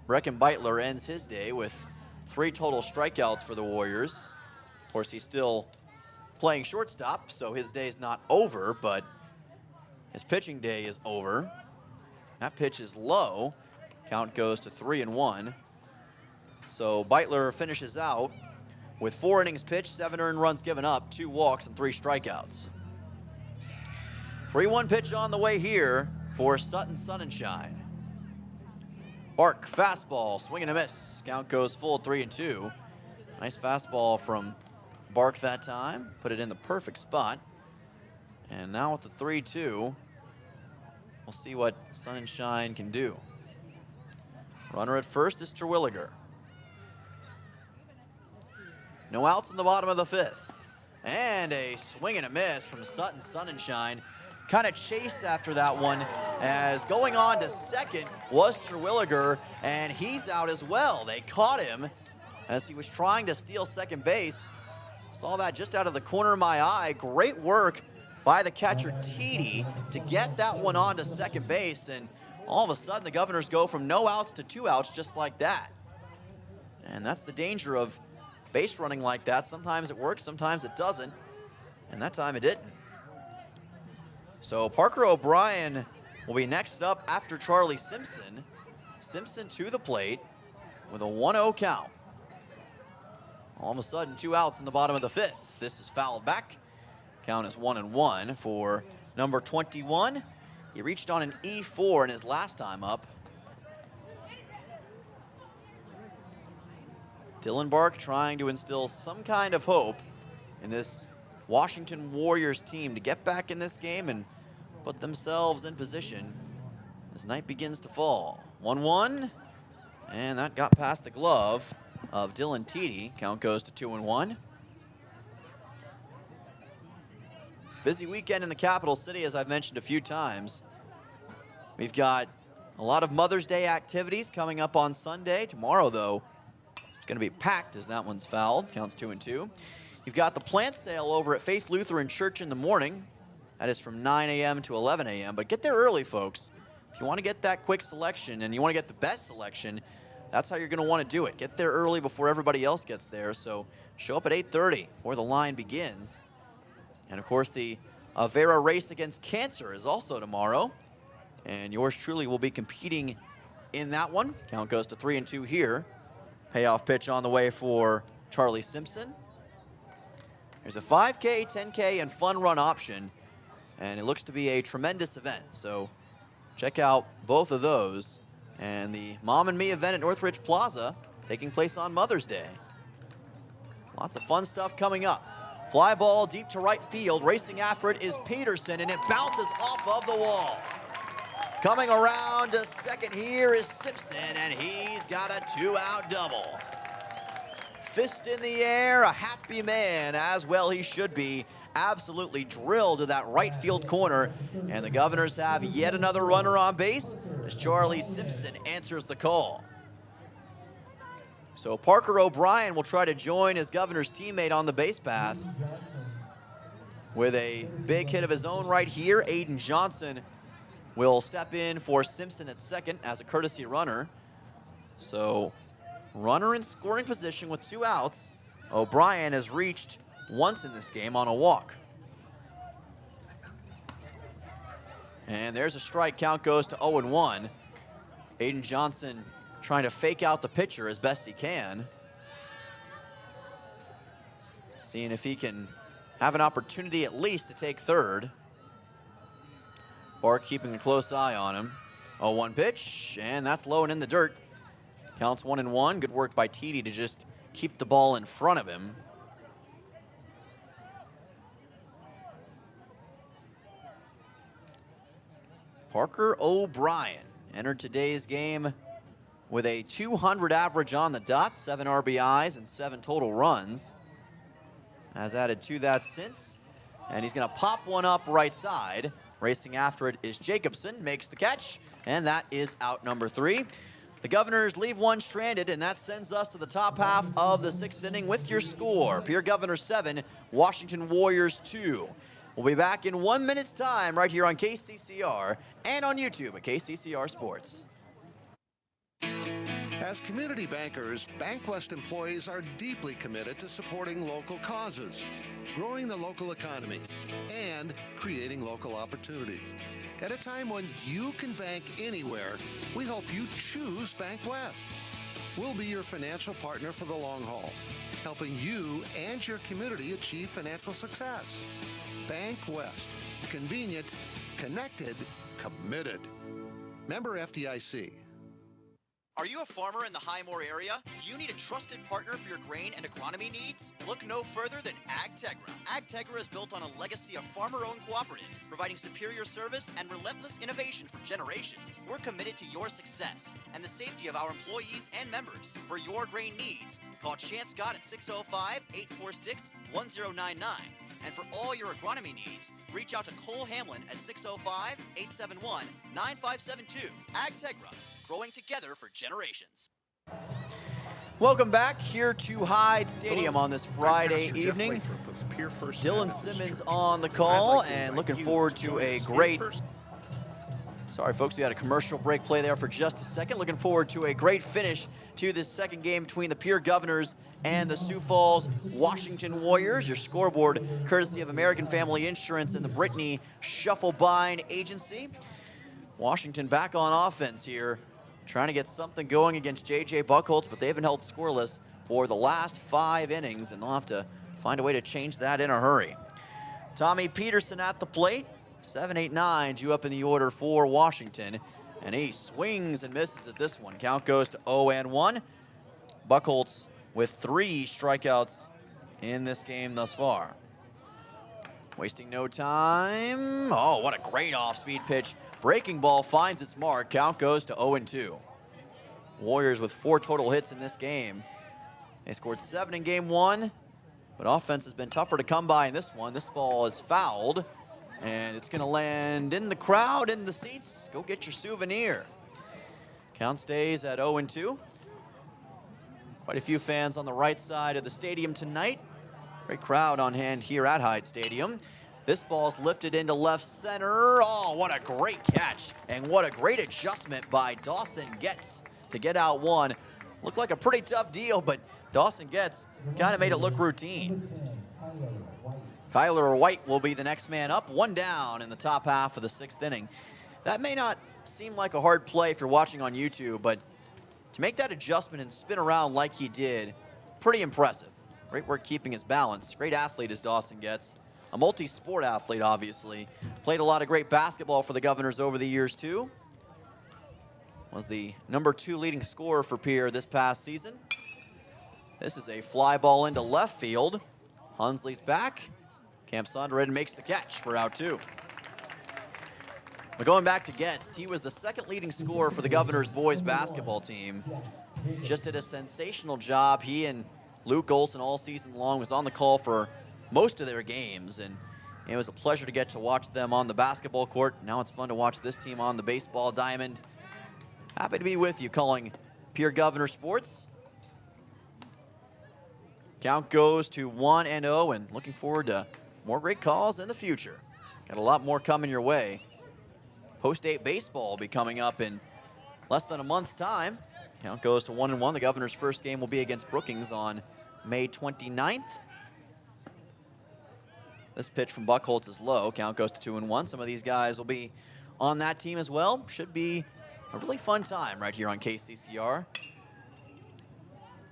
Brecken Beitler ends his day with 3 total strikeouts for the Warriors. Of course, he's still playing shortstop, so his day's not over, but his pitching day is over. That pitch is low. Count goes to 3-1. So Beitler finishes out with 4 innings pitched, 7 earned runs given up, 2 walks, and 3 strikeouts. 3-1 pitch on the way here for Sutton Sunshine. Bark, fastball, swing and a miss. Count goes full 3-2. Nice fastball from Bark that time. Put it in the perfect spot. And now with the 3-2, we'll see what Sunshine can do. Runner at first is Terwilliger. No outs in the bottom of the 5th. And a swing and a miss from Sutton Sunshine. Kind of chased after that one, as going on to second was Terwilliger, and he's out as well. They caught him as he was trying to steal second base. Saw that just out of the corner of my eye. Great work by the catcher TD to get that one on to second base, and all of a sudden the Governors go from no outs to 2 outs just like that. And that's the danger of base running like that. Sometimes it works, sometimes it doesn't, and that time it didn't. So Parker O'Brien will be next up after Charlie Simpson. Simpson to the plate with a 1-0 count. All of a sudden, 2 outs in the bottom of the 5th. This is fouled back. Count is 1-1 for number 21. He reached on an E4 in his last time up. Dylan Bark trying to instill some kind of hope in this Washington Warriors team to get back in this game and put themselves in position as night begins to fall. 1-1, And that got past the glove of Dylan Teedy. Count goes to 2-1. Busy weekend in the capital city, as I've mentioned a few times. We've got a lot of Mother's Day activities coming up on Sunday. Tomorrow, though, it's going to be packed as that one's fouled. Counts 2-2. You've got the plant sale over at Faith Lutheran Church in the morning. That is from 9 a.m. to 11 a.m. But get there early, folks. If you want to get that quick selection and you want to get the best selection, that's how you're going to want to do it. Get there early before everybody else gets there. So show up at 8:30 before the line begins. And, of course, the Avera race against cancer is also tomorrow. And yours truly will be competing in that one. Count goes to 3-2 here. Payoff pitch on the way for Charlie Simpson. There's a 5K, 10K, and fun run option. And it looks to be a tremendous event. So check out both of those. And the Mom and Me event at Northridge Plaza taking place on Mother's Day. Lots of fun stuff coming up. Fly ball deep to right field. Racing after it is Peterson, and it bounces off of the wall. Coming around to second here is Simpson, and he's got a 2-out double. Fist in the air, a happy man, as well he should be. Absolutely drilled to that right field corner, and the Governors have yet another runner on base as Charlie Simpson answers the call. So Parker O'Brien will try to join his Governor's teammate on the base path with a big hit of his own right here. Aiden Johnson will step in for Simpson at second as a courtesy runner. So runner in scoring position with 2 outs. O'Brien has reached once in this game on a walk. And there's a strike. Count goes to 0-1. Aiden Johnson trying to fake out the pitcher as best he can. Seeing if he can have an opportunity at least to take third. Bark keeping a close eye on him. 0-1 pitch, and that's low and in the dirt. Counts 1-1. Good work by Teedy to just keep the ball in front of him. Parker O'Brien entered today's game with a 200 average on the dot, 7 RBIs and 7 total runs. Has added to that since, and he's going to pop one up right side. Racing after it is Jacobson, makes the catch, and that is out number 3. The Governors leave one stranded, and that sends us to the top half of the 6th inning with your score. Pierre Governors 7, Washington Warriors 2. We'll be back in 1 minute's time right here on KCCR and on YouTube at KCCR Sports. As community bankers, BankWest employees are deeply committed to supporting local causes, growing the local economy, and creating local opportunities. At a time when you can bank anywhere, we hope you choose BankWest. We'll be your financial partner for the long haul, helping you and your community achieve financial success. BankWest. Convenient, connected, committed. Member FDIC. Are you a farmer in the Highmore area? Do you need a trusted partner for your grain and agronomy needs? Look no further than AgTegra. AgTegra is built on a legacy of farmer-owned cooperatives, providing superior service and relentless innovation for generations. We're committed to your success and the safety of our employees and members. For your grain needs, call Chance Scott at 605-846-1099. And for all your agronomy needs, reach out to Cole Hamlin at 605-871-9572. AgTegra, growing together for generations. Welcome back here to Hyde Stadium on this Friday evening. Dylan Simmons on the call, and looking forward to a great... Sorry, folks, we had a commercial break play there for just a second. Looking forward to a great finish to this second game between the Pierre Governors and the Sioux Falls Washington Warriors. Your scoreboard, courtesy of American Family Insurance and the Brittany Shufflebine Agency. Washington back on offense here, trying to get something going against J.J. Buchholz, but they've been held scoreless for the last 5 innings, and they'll have to find a way to change that in a hurry. Tommy Peterson at the plate. 7-8-9 due up in the order for Washington, and he swings and misses at this one. Count goes to 0-1. Buchholz with 3 strikeouts in this game thus far. Wasting no time. Oh, what a great off-speed pitch. Breaking ball finds its mark. Count goes to 0-2. Warriors with 4 total hits in this game. They scored 7 in game 1, but offense has been tougher to come by in this one. This ball is fouled, and it's going to land in the crowd, in the seats. Go get your souvenir. Count stays at 0-2. Quite a few fans on the right side of the stadium tonight. Great crowd on hand here at Hyde Stadium. This ball's lifted into left center. Oh, what a great catch, and what a great adjustment by Dawson Getz to get out one. Looked like a pretty tough deal, but Dawson Getz kind of made it look routine. Kyler White will be the next man up, 1 down in the top half of the 6th inning. That may not seem like a hard play if you're watching on YouTube, but to make that adjustment and spin around like he did, pretty impressive. Great work keeping his balance. Great athlete as Dawson Getz. A multi-sport athlete, obviously. Played a lot of great basketball for the Governors over the years, too. Was the number 2 leading scorer for Pierre this past season. This is a fly ball into left field. Hunsley's back. Camp Sonderud makes the catch for out 2. But going back to Getz, he was the 2nd leading scorer for the Governors boys basketball team. Just did a sensational job. He and Luke Olson all season long was on the call for most of their games, and it was a pleasure to get to watch them on the basketball court. Now it's fun to watch this team on the baseball diamond. Happy to be with you calling Pierre Governor Sports. Count goes to 1-0, and looking forward to more great calls in the future. Got a lot more coming your way. Post-8 baseball will be coming up in less than a month's time. Count goes to 1-1. The Governor's first game will be against Brookings on May 29th. This pitch from Buchholz is low. Count goes to 2-1. Some of these guys will be on that team as well. Should be a really fun time right here on KCCR.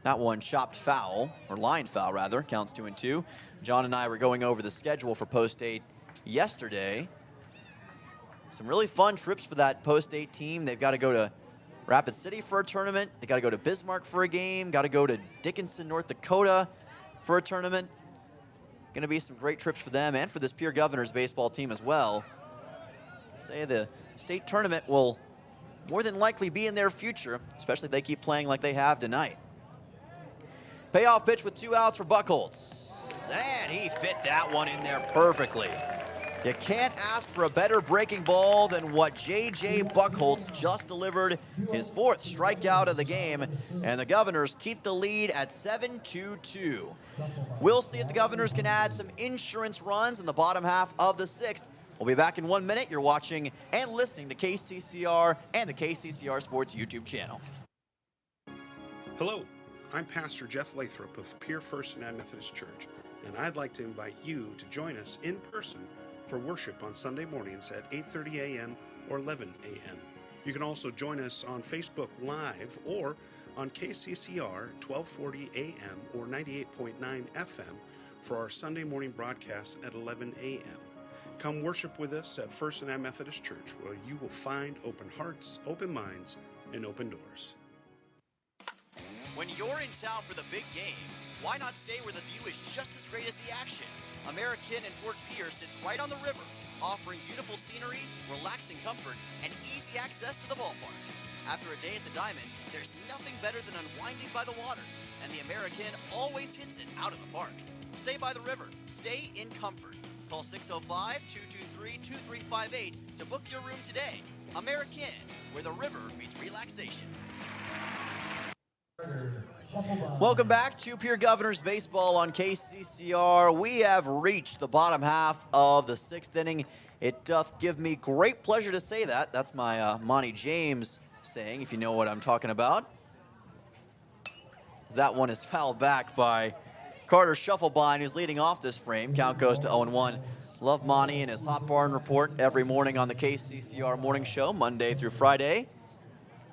That one chopped foul, or line foul rather, counts 2-2. John and I were going over the schedule for Post-8 yesterday. Some really fun trips for that Post-8 team. They've got to go to Rapid City for a tournament. They got to go to Bismarck for a game. Got to go to Dickinson, North Dakota for a tournament. Going to be some great trips for them and for this Pierre Governors baseball team as well. I'd say the state tournament will more than likely be in their future, especially if they keep playing like they have tonight. Payoff pitch with 2 outs for Buchholz. And he fit that one in there perfectly. You can't ask for a better breaking ball than what J.J. Buchholz just delivered, his 4th strikeout of the game, and the Governors keep the lead at 7-2. We'll see if the Governors can add some insurance runs in the bottom half of the 6th. We'll be back in 1 minute. You're watching and listening to KCCR and the KCCR Sports YouTube channel. Hello, I'm Pastor Jeff Lathrop of Pierre First United Methodist Church, and I'd like to invite you to join us in person for worship on Sunday mornings at 8:30 a.m. or 11 a.m. You can also join us on Facebook Live or on KCCR 1240 a.m. or 98.9 FM for our Sunday morning broadcast at 11 a.m. Come worship with us at First United Methodist Church, where you will find open hearts, open minds, and open doors. When you're in town for the big game, why not stay where the view is just as great as the action? American in Fort Pierce sits right on the river, offering beautiful scenery, relaxing comfort, and easy access to the ballpark. After a day at the Diamond, there's nothing better than unwinding by the water, and the American always hits it out of the park. Stay by the river. Stay in comfort. Call 605-223-2358 to book your room today. American, where the river meets relaxation. Welcome back to Pierre Governors Baseball on KCCR. We have reached the bottom half of the 6th inning. It doth give me great pleasure to say that. That's my Monty James saying, if you know what I'm talking about. That one is fouled back by Carter Shufflebein, who's leading off this frame. Count goes to 0-1. Love Monty and his Hot Barn Report every morning on the KCCR Morning Show, Monday through Friday.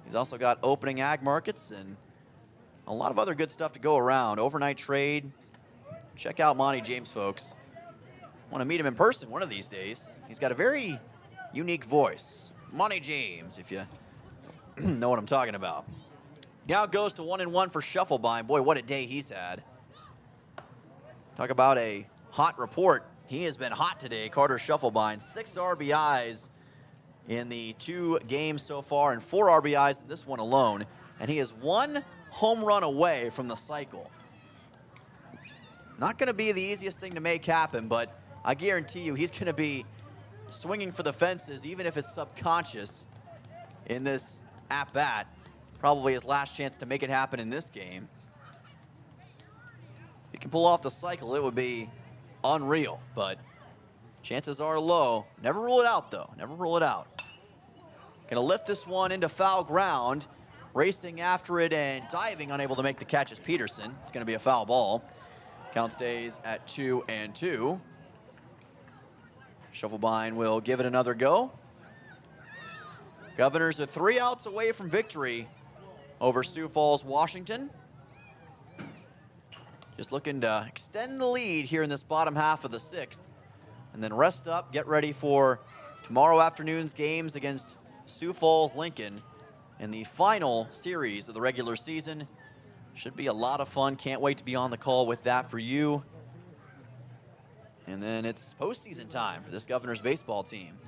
He's also got opening ag markets and a lot of other good stuff to go around. Overnight trade. Check out Monty James, folks. Want to meet him in person one of these days. He's got a very unique voice. Monty James, if you know what I'm talking about. Now it goes to 1-1 for Shufflebein. Boy, what a day he's had. Talk about a hot report. He has been hot today, Carter Shufflebein. 6 RBIs in the 2 games so far and 4 RBIs in this one alone. and he is 1 home run away from the cycle. Not going to be the easiest thing to make happen, but I guarantee you he's going to be swinging for the fences, even if it's subconscious, in this at-bat. Probably his last chance to make it happen in this game. If he can pull off the cycle, it would be unreal, but chances are low. Never rule it out, though. Never rule it out. Going to lift this one into foul ground. Racing after it and diving, unable to make the catch is Peterson. It's going to be a foul ball. Count stays at 2-2. Schovelbein will give it another go. Governors are 3 outs away from victory over Sioux Falls, Washington. Just looking to extend the lead here in this bottom half of the 6th. And then rest up, get ready for tomorrow afternoon's games against Sioux Falls, Lincoln in the final series of the regular season. Should be a lot of fun. Can't wait to be on the call with that for you. And then it's postseason time for this Governor's baseball team.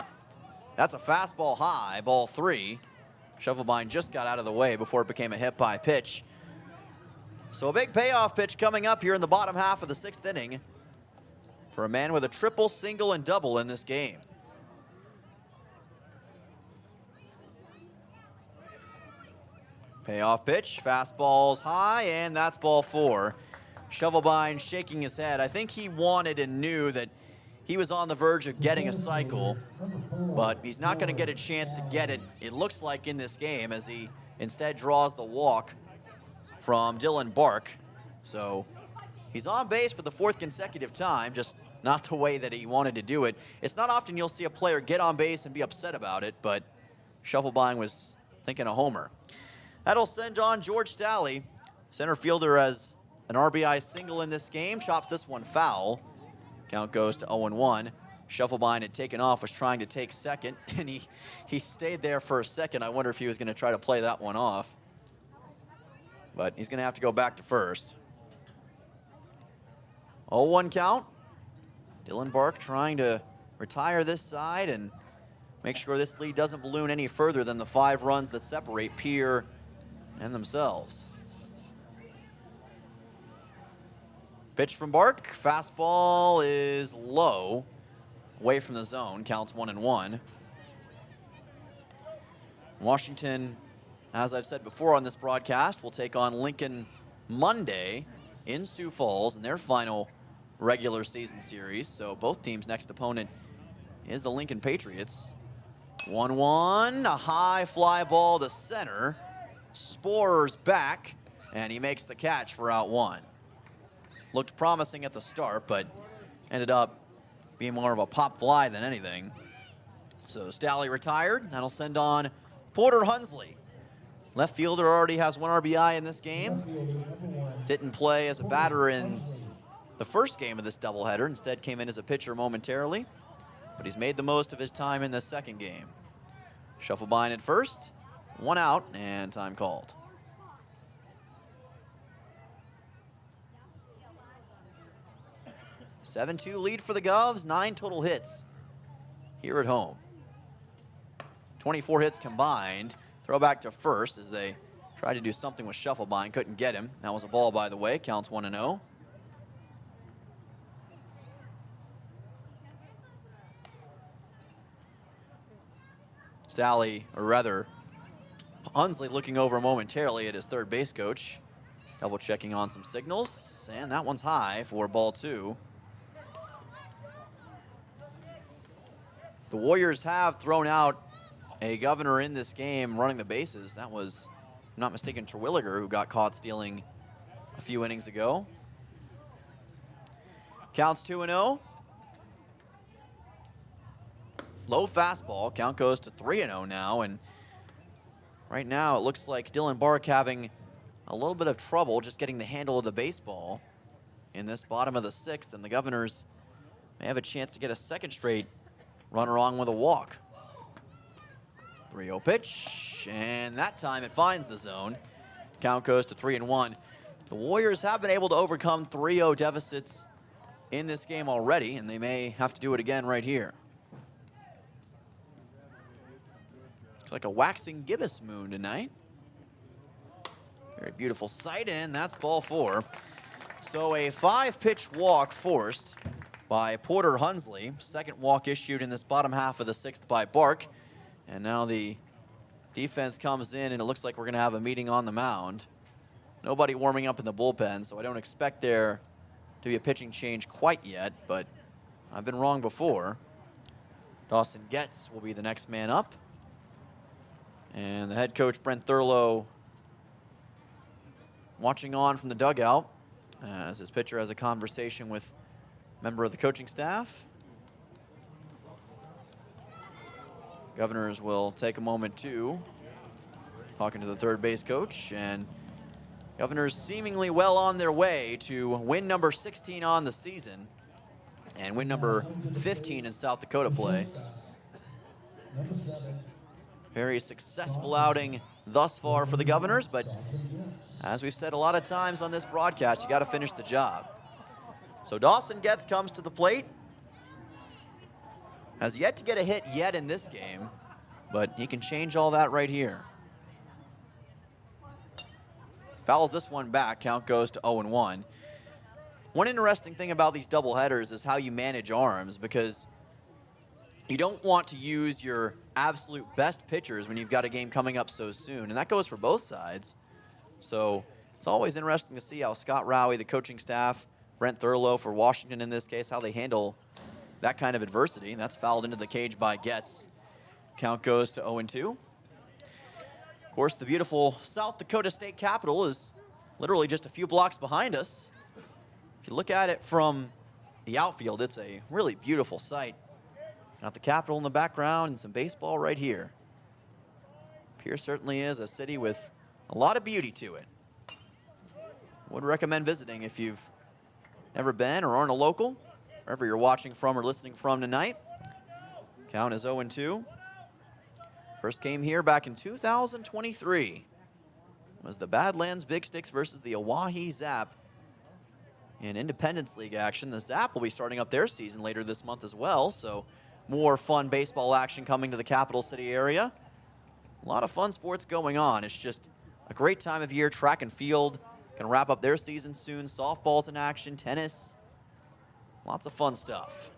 That's a fastball high, ball 3. Schovelbein just got out of the way before it became a hit-by pitch. So a big payoff pitch coming up here in the bottom half of the 6th inning for a man with a triple, single, and double in this game. Payoff pitch, fastball's high, and that's ball 4. Schovelbein shaking his head. I think he wanted and knew that he was on the verge of getting a cycle, but he's not going to get a chance to get it, it looks like, in this game, as he instead draws the walk from Dylan Bark. So he's on base for the 4th consecutive time, just not the way that he wanted to do it. It's not often you'll see a player get on base and be upset about it, but Schovelbein was thinking a homer. That'll send on George Stalley. Center fielder has an RBI single in this game, chops this one foul. Count goes to 0-1. Schovelbein had taken off, was trying to take second, and he stayed there for a second. I wonder if he was going to try to play that one off. But he's going to have to go back to first. 0-1 count. Dylan Bark trying to retire this side and make sure this lead doesn't balloon any further than the 5 runs that separate Pierre and themselves. Pitch from Bark. Fastball is low, away from the zone. Counts 1-1. Washington, as I've said before on this broadcast, will take on Lincoln Monday in Sioux Falls in their final regular season series. So both teams' next opponent is the Lincoln Patriots. 1-1, a high fly ball to center. Sporer's back, and he makes the catch for out 1. Looked promising at the start, but ended up being more of a pop fly than anything. So Stalley retired. That'll send on Porter Hunsley. Left fielder already has 1 RBI in this game. Didn't play as a batter in the first game of this doubleheader. Instead came in as a pitcher momentarily. But he's made the most of his time in the second game. Schovelbein at first. 1 out, and time called. A 7-2 lead for the Govs, 9 total hits here at home. 24 hits combined. Throw back to first as they tried to do something with Schovelbein, couldn't get him. That was a ball, by the way, counts 1-0. Stalley, or rather, Hunsley looking over momentarily at his third base coach. Double checking on some signals, and that one's high for ball 2. The Warriors have thrown out a Governor in this game running the bases. That was, if I'm not mistaken, Terwilliger, who got caught stealing a few innings ago. Counts 2-0. Low fastball. Count goes to 3-0 now, and right now it looks like Dylan Bark having a little bit of trouble just getting the handle of the baseball in this bottom of the 6th, and the Governors may have a chance to get a second straight run wrong with a walk. 3-0 pitch, and that time it finds the zone. Count goes to 3-1. The Warriors have been able to overcome 3-0 deficits in this game already, and they may have to do it again right here. Looks like a waxing gibbous moon tonight. Very beautiful sight, and that's ball 4. So a 5-pitch walk forced by Porter Hunsley. Second walk issued in this bottom half of the 6th by Bark. And now the defense comes in, and it looks like we're going to have a meeting on the mound. Nobody warming up in the bullpen, so I don't expect there to be a pitching change quite yet, but I've been wrong before. Dawson Getz will be the next man up. And the head coach, Brent Thurlow, watching on from the dugout as his pitcher has a conversation with a member of the coaching staff. Governors will take a moment too, talking to the third base coach, and Governors seemingly well on their way to win number 16 on the season and win number 15 in South Dakota play. Very successful outing thus far for the Governors, but as we've said a lot of times on this broadcast, you got to finish the job. So Dawson Getz comes to the plate. Has yet to get a hit yet in this game, but he can change all that right here. Fouls this one back, count goes to 0-1. One interesting thing about these doubleheaders is how you manage arms, because you don't want to use your absolute best pitchers when you've got a game coming up so soon, and that goes for both sides. So it's always interesting to see how Scott Rowie, the coaching staff, Brent Thurlow for Washington in this case, how they handle that kind of adversity. And that's fouled into the cage by Getz. Count goes to 0-2. Of course, the beautiful South Dakota State Capitol is literally just a few blocks behind us. If you look at it from the outfield, it's a really beautiful sight. Got the Capitol in the background and some baseball right here. Pierre certainly is a city with a lot of beauty to it. Would recommend visiting if you've never been or aren't a local, wherever you're watching from or listening from tonight. Count is 0-2. First game here back in 2023 was the Badlands Big Sticks versus the Oahe Zap in Independence League action. The Zap will be starting up their season later this month as well, so more fun baseball action coming to the capital city area. A lot of fun sports going on. It's just a great time of year. Track and field going to wrap up their season soon. Softball's in action, tennis. Lots of fun stuff.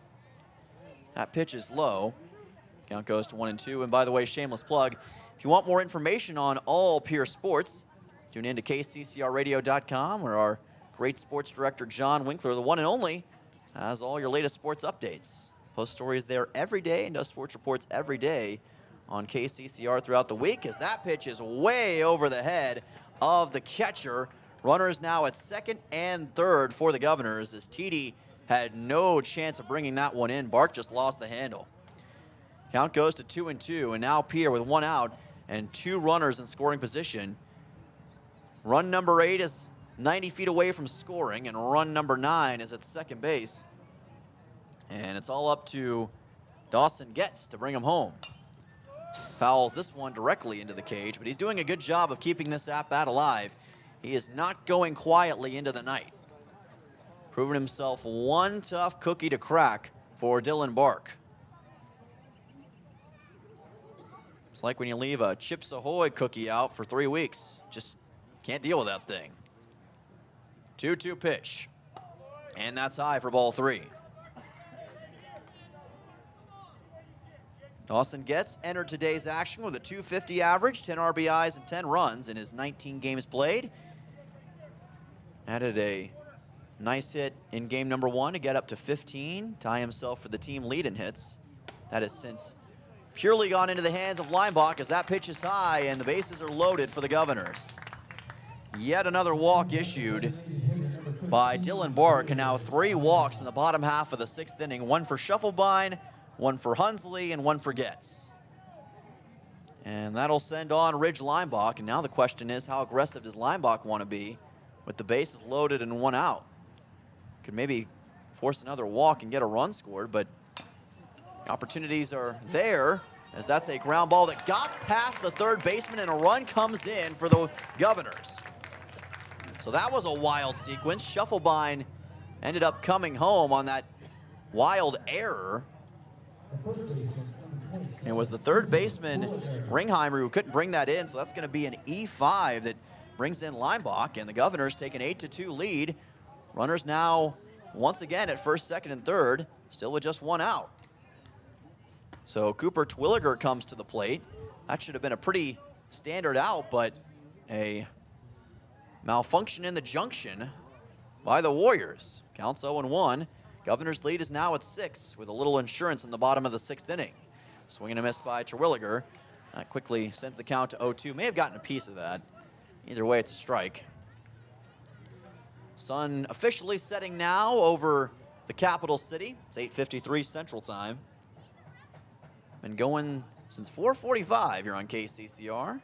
That pitch is low. Count goes to 1-2. And by the way, shameless plug, if you want more information on all Pierre sports, tune in to kccrradio.com, where our great sports director, John Winkler, the one and only, has all your latest sports updates. Post stories there every day and does sports reports every day on KCCR throughout the week, as that pitch is way over the head of the catcher. Runners now at second and third for the Governors, as TD had no chance of bringing that one in. Bark just lost the handle. Count goes to 2-2, and now Pierre with 1 out and 2 runners in scoring position. Run number 8 is 90 feet away from scoring, and run number 9 is at second base. And it's all up to Dawson Getz to bring him home. Fouls this one directly into the cage, but he's doing a good job of keeping this at-bat alive. He is not going quietly into the night. Proven himself one tough cookie to crack for Dylan Bark. It's like when you leave a Chips Ahoy cookie out for 3 weeks. Just can't deal with that thing. 2-2 pitch. And that's high for ball 3. Dawson Getz entered today's action with a .250 average, 10 RBIs and 10 runs in his 19 games played. Added a nice hit in game number 1 to get up to 15, tie himself for the team lead in hits. That has since purely gone into the hands of Leinbach, as that pitch is high and the bases are loaded for the Governors. Yet another walk issued by Dylan Bark, and now 3 walks in the bottom half of the 6th inning, 1 for Schuffelbein, 1 for Hunsley, and 1 for Getz. And that'll send on Ridge Leinbach, and now the question is, how aggressive does Leinbach want to be with the bases loaded and 1 out? Could maybe force another walk and get a run scored, but opportunities are there, as that's a ground ball that got past the third baseman, and a run comes in for the Governors. So that was a wild sequence. Schuffelbein ended up coming home on that wild error. It was the third baseman, Ringheimer, who couldn't bring that in, so that's going to be an E5 that brings in Leimbach, and the Governors take an 8-2 lead. Runners now once again at first, second, and third, still with just one out. So Cooper Twilliger comes to the plate. That should have been a pretty standard out, but a malfunction in the junction by the Warriors. Counts 0-1. Governors' lead is now at 6 with a little insurance in the bottom of the 6th inning. Swing and a miss by Terwilliger. That quickly sends the count to 0-2. May have gotten a piece of that. Either way, it's a strike. Sun officially setting now over the capital city. It's 8:53 Central Time. Been going since 4:45 here on KCCR.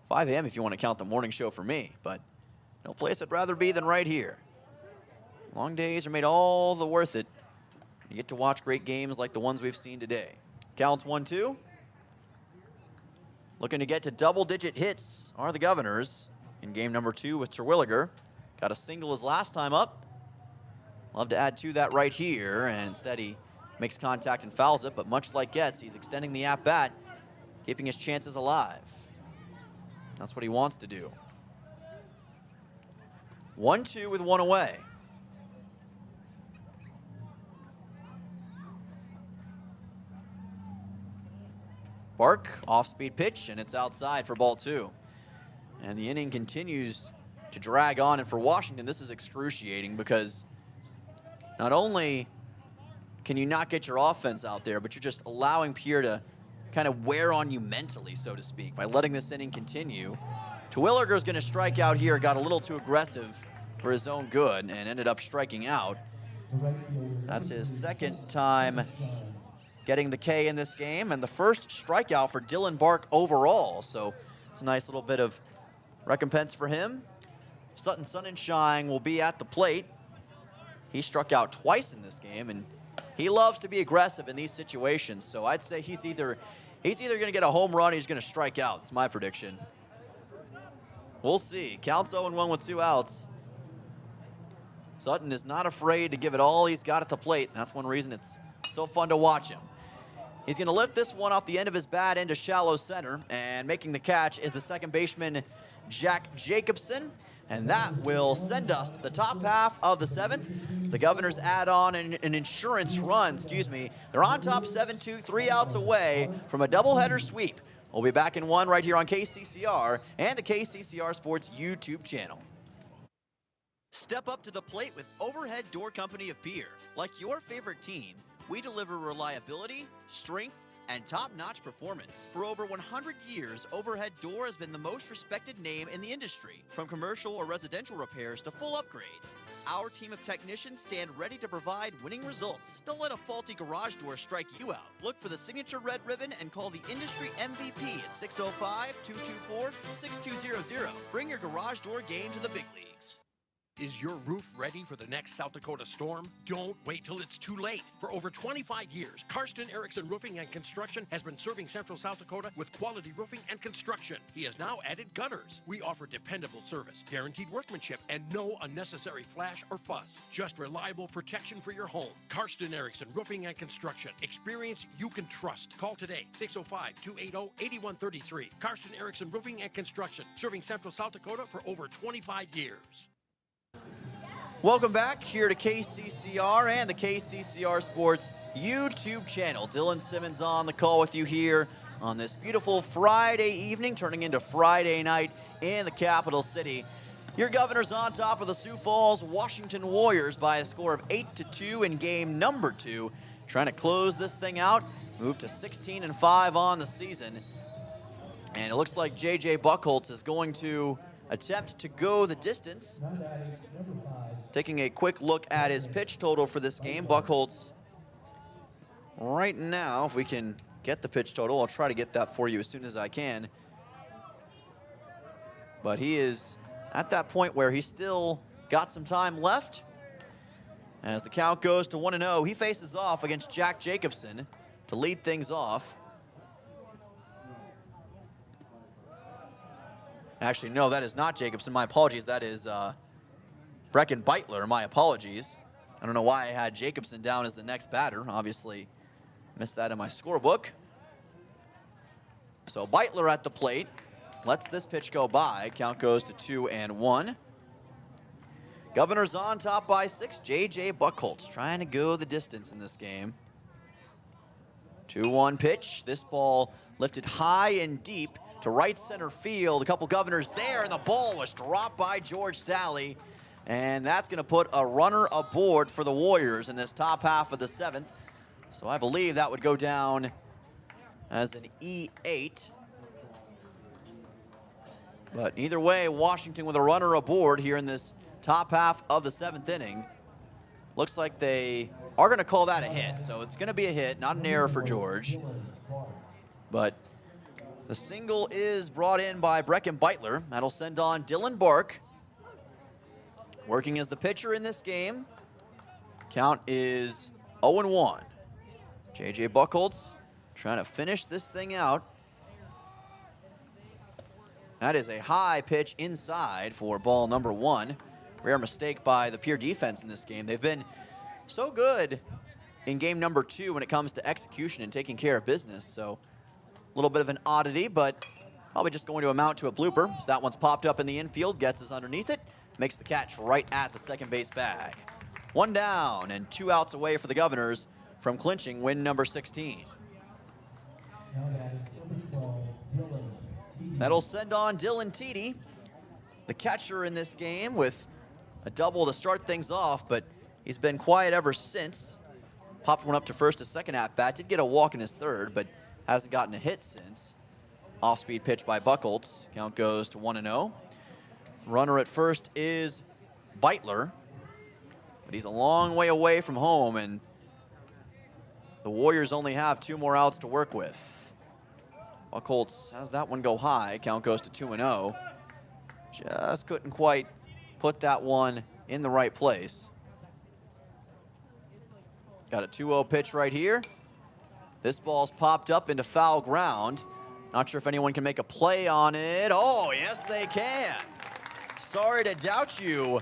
5 a.m. if you want to count the morning show for me, but no place I'd rather be than right here. Long days are made all the worth it. You get to watch great games like the ones we've seen today. Counts 1-2. Looking to get to double-digit hits are the Governors in game number 2 with Terwilliger. Got a single his last time up. Love to add to that right here, and instead he makes contact and fouls it, but much like Getz, he's extending the at-bat, keeping his chances alive. That's what he wants to do. 1-2 with one away. Bark, off-speed pitch, and it's outside for ball 2. And the inning continues to drag on, and for Washington, this is excruciating because not only can you not get your offense out there, but you're just allowing Pierre to kind of wear on you mentally, so to speak, by letting this inning continue. Terwilliger's going to strike out here, got a little too aggressive for his own good, and ended up striking out. That's his second time getting the K in this game, and the first strikeout for Dylan Bark overall, so it's a nice little bit of recompense for him. Sutton Sonnenschein will be at the plate. He struck out twice in this game, and he loves to be aggressive in these situations, so I'd say he's either going to get a home run or he's going to strike out. It's my prediction. We'll see. Counts 0-1 with 2 outs. Sutton is not afraid to give it all he's got at the plate, and that's one reason it's so fun to watch him. He's going to lift this one off the end of his bat into shallow center, and making the catch is the second baseman, Jack Jacobson, and that will send us to the top half of the 7th. The Governors add on an insurance run, They're on top 7-2, 3 outs away from a doubleheader sweep. We'll be back in 1 right here on KCCR and the KCCR Sports YouTube channel. Step up to the plate with Overhead Door Company of Pierre. Like your favorite team, we deliver reliability, strength, and top-notch performance. For over 100 years, Overhead Door has been the most respected name in the industry. From commercial or residential repairs to full upgrades, our team of technicians stand ready to provide winning results. Don't let a faulty garage door strike you out. Look for the signature red ribbon and call the industry MVP at 605-224-6200. Bring your garage door game to the big leagues. Is your roof ready for the next South Dakota storm? Don't wait till it's too late. For over 25 years, Karsten Erickson Roofing and Construction has been serving Central South Dakota with quality roofing and construction. He has now added gutters. We offer dependable service, guaranteed workmanship, and no unnecessary flash or fuss. Just reliable protection for your home. Karsten Erickson Roofing and Construction. Experience you can trust. Call today, 605-280-8133. Karsten Erickson Roofing and Construction, serving Central South Dakota for over 25 years. Welcome back here to KCCR and the KCCR Sports YouTube channel. Dylan Simmons on the call with you here on this beautiful Friday evening, turning into Friday night in the capital city. Your Governors on top of the Sioux Falls Washington Warriors by a score of 8-2 in game number 2. Trying to close this thing out, move to 16-5 on the season. And it looks like J.J. Buchholz is going to attempt to go the distance. Taking a quick look at his pitch total for this game, Buchholz right now, if we can get the pitch total, I'll try to get that for you as soon as I can. But he is at that point where he's still got some time left. As the count goes to 1-0, he faces off against Jack Jacobson to lead things off. Actually, no, that is not Jacobson. My apologies. That is Brecken Beitler. My apologies. I don't know why I had Jacobson down as the next batter. Obviously, missed that in my scorebook. So Beitler at the plate. lets this pitch go by. Count goes to 2-1. Governors on top by 6. J.J. Buchholz trying to go the distance in this game. 2-1 pitch. This ball lifted high and deep to right center field. A couple Governors there, and the ball was dropped by George Sally. And that's going to put a runner aboard for the Warriors in this top half of the 7th. So I believe that would go down as an E8. But either way, Washington with a runner aboard here in this top half of the 7th inning. Looks like they are going to call that a hit. So it's going to be a hit, not an error for George. But the single is brought in by Brecken Beitler. That'll send on Dylan Bark. Working as the pitcher in this game. Count is 0-1. J.J. Buchholz trying to finish this thing out. That is a high pitch inside for ball number 1. Rare mistake by the Pierre defense in this game. They've been so good in game number 2 when it comes to execution and taking care of business. So a little bit of an oddity, but probably just going to amount to a blooper. So that one's popped up in the infield, gets us underneath it, makes the catch right at the second base bag. 1 down and 2 outs away for the Governors from clinching win number 16. That'll send on Dylan Teedy, the catcher in this game, with a double to start things off, but he's been quiet ever since. Popped one up to first, a second at bat. Did get a walk in his third, but hasn't gotten a hit since. Off-speed pitch by Buchholz. Count goes to 1-0. Runner at first is Beitler, but he's a long way away from home, and the Warriors only have 2 more outs to work with. Buchholz has that one go high. Count goes to 2-0. Just couldn't quite put that one in the right place. Got a 2-0 pitch right here. This ball's popped up into foul ground. Not sure if anyone can make a play on it. Oh, yes, they can. Sorry to doubt you.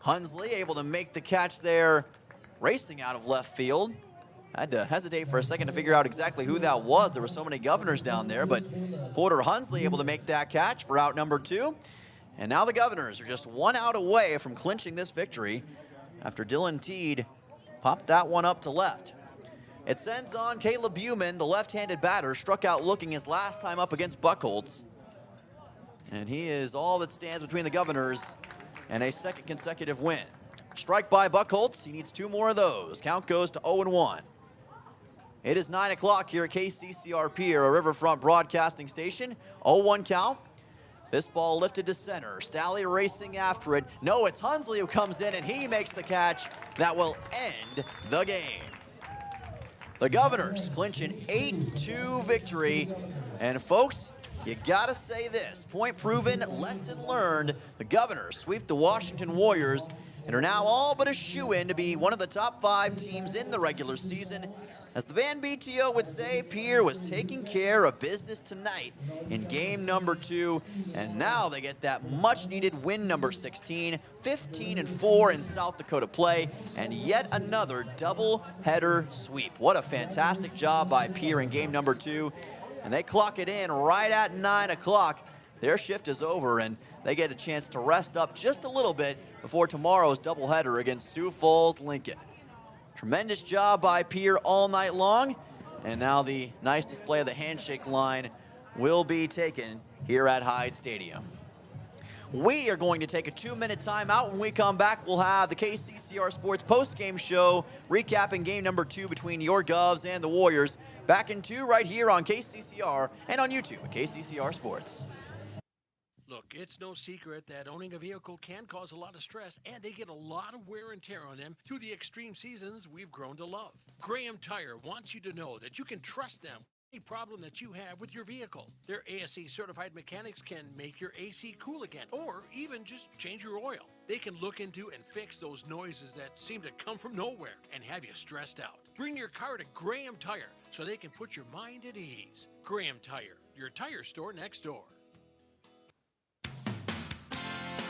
Hunsley able to make the catch there, racing out of left field. I had to hesitate for a second to figure out exactly who that was. There were so many Governors down there, but Porter Hunsley able to make that catch for out number 2. And now the Governors are just 1 out away from clinching this victory after Dylan Teed popped that one up to left. It sends on Caleb Buman, the left-handed batter, struck out looking his last time up against Buchholz. And he is all that stands between the Governors and a second consecutive win. Strike by Buchholz. He needs 2 more of those. Count goes to 0-1. It is 9 o'clock here at KCCR Pierre, a Riverfront broadcasting station. 0-1 count. This ball lifted to center. Stalley racing after it. No, it's Hunsley who comes in, and he makes the catch that will end the game. The Governors clinch an 8-2 victory. And folks, you gotta say this. Point proven, lesson learned. The Governors sweep the Washington Warriors and are now all but a shoo-in to be one of the top 5 teams in the regular season. As the Van BTO would say, Pierre was taking care of business tonight in game number 2, and now they get that much-needed win number 16, 15-4 in South Dakota play, and yet another double-header sweep. What a fantastic job by Pierre in game number 2, and they clock it in right at 9 o'clock. Their shift is over, and they get a chance to rest up just a little bit before tomorrow's doubleheader against Sioux Falls Lincoln. Tremendous job by Pierre all night long, and now the nice display of the handshake line will be taken here at Hyde Stadium. We are going to take a 2-minute timeout. When we come back, we'll have the KCCR Sports postgame show recapping game number 2 between your Govs and the Warriors. Back in 2 right here on KCCR and on YouTube at KCCR Sports. Look, it's no secret that owning a vehicle can cause a lot of stress, and they get a lot of wear and tear on them through the extreme seasons we've grown to love. Graham Tire wants you to know that you can trust them with any problem that you have with your vehicle. Their ASE certified mechanics can make your AC cool again, or even just change your oil. They can look into and fix those noises that seem to come from nowhere and have you stressed out. Bring your car to Graham Tire so they can put your mind at ease. Graham Tire, your tire store next door.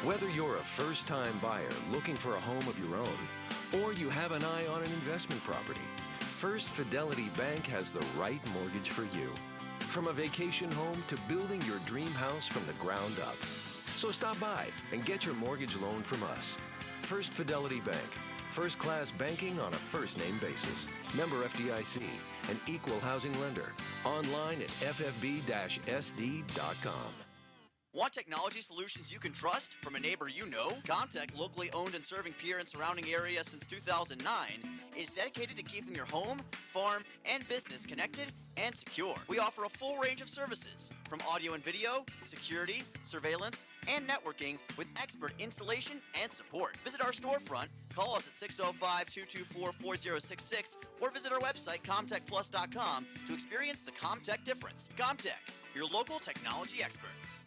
Whether you're a first-time buyer looking for a home of your own, or you have an eye on an investment property, First Fidelity Bank has the right mortgage for you. from a vacation home to building your dream house from the ground up. So stop by and get your mortgage loan from us. First Fidelity Bank. First class banking on a first name basis. Member FDIC, an equal housing lender. Online at ffb-sd.com. Want technology solutions you can trust from a neighbor you know? Comtech, locally owned and serving Pierre and surrounding area since 2009, is dedicated to keeping your home, farm, and business connected and secure. We offer a full range of services, from audio and video, security, surveillance, and networking with expert installation and support. Visit our storefront, call us at 605-224-4066, or visit our website, comtechplus.com, to experience the Comtech difference. Comtech, your local technology experts.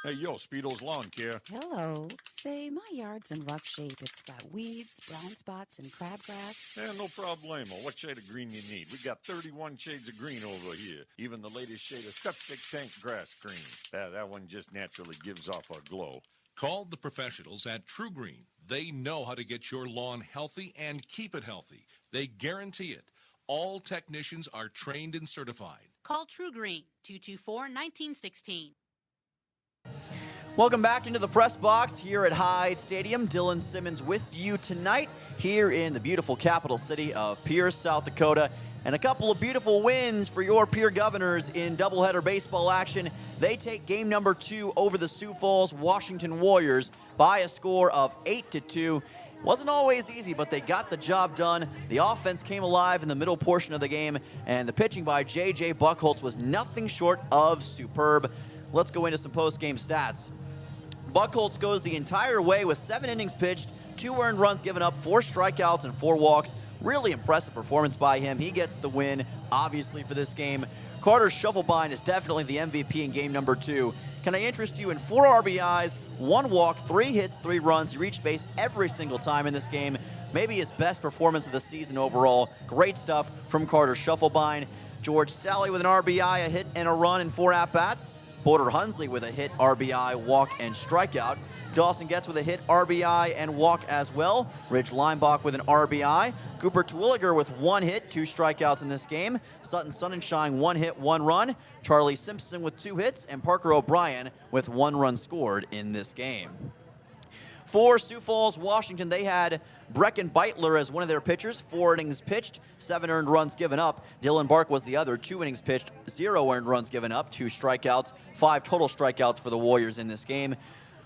Hey, yo, Speedo's Lawn Care. Hello. Say, my yard's in rough shape. It's got weeds, brown spots, and crabgrass. Yeah, no problemo. What shade of green you need? We got 31 shades of green over here. Even the latest shade of septic tank grass green. That one just naturally gives off a glow. Call the professionals at True Green. They know how to get your lawn healthy and keep it healthy. They guarantee it. All technicians are trained and certified. Call True Green, 224-1916. Welcome back into the press box here at Hyde Stadium. Dylan Simmons with you tonight here in the beautiful capital city of Pierre, South Dakota. And a couple of beautiful wins for your Pierre Governors in doubleheader baseball action. They take game number 2 over the Sioux Falls Washington Warriors by a score of 8-2. Wasn't always easy, but they got the job done. The offense came alive in the middle portion of the game, and the pitching by J.J. Buchholz was nothing short of superb. Let's go into some post-game stats. Buchholz goes the entire way with 7 innings pitched, 2 earned runs given up, 4 strikeouts, and 4 walks. Really impressive performance by him. He gets the win, obviously, for this game. Carter Shufflebind is definitely the MVP in game number 2. Can I interest you in 4 RBIs, 1 walk, 3 hits, 3 runs. He reached base every single time in this game. Maybe his best performance of the season overall. Great stuff from Carter Shufflebind. George Staley with an RBI, a hit, and a run in 4 at-bats. Porter Hunsley with a hit, RBI, walk, and strikeout. Dawson Getz with a hit, RBI, and walk as well. Ridge Linebaugh with an RBI. Cooper Terwilliger with 1 hit, 2 strikeouts in this game. Sutton Sonnenschein, 1 hit, 1 run. Charlie Simpson with 2 hits, and Parker O'Brien with 1 run scored in this game. For Sioux Falls, Washington, they had Brecken Beitler as one of their pitchers. 4 innings pitched, 7 earned runs given up. Dylan Bark was the other. 2 innings pitched, 0 earned runs given up, 2 strikeouts, 5 total strikeouts for the Warriors in this game.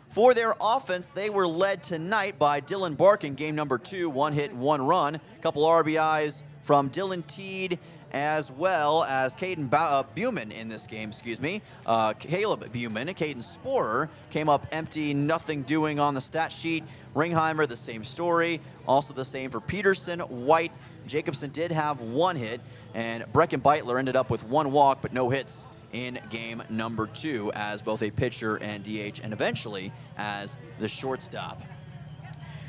For their offense, they were led tonight by Dylan Bark in game number 2, 1 hit and 1 run. A couple RBIs from Dylan Teed, as well as Caden Buman in this game, Caleb Buman. Caden Sporer came up empty, nothing doing on the stat sheet. Ringheimer, the same story. Also the same for Peterson, White. Jacobson did have 1 hit, and Brecken Beitler ended up with 1 walk, but no hits in game number 2 as both a pitcher and DH, and eventually as the shortstop.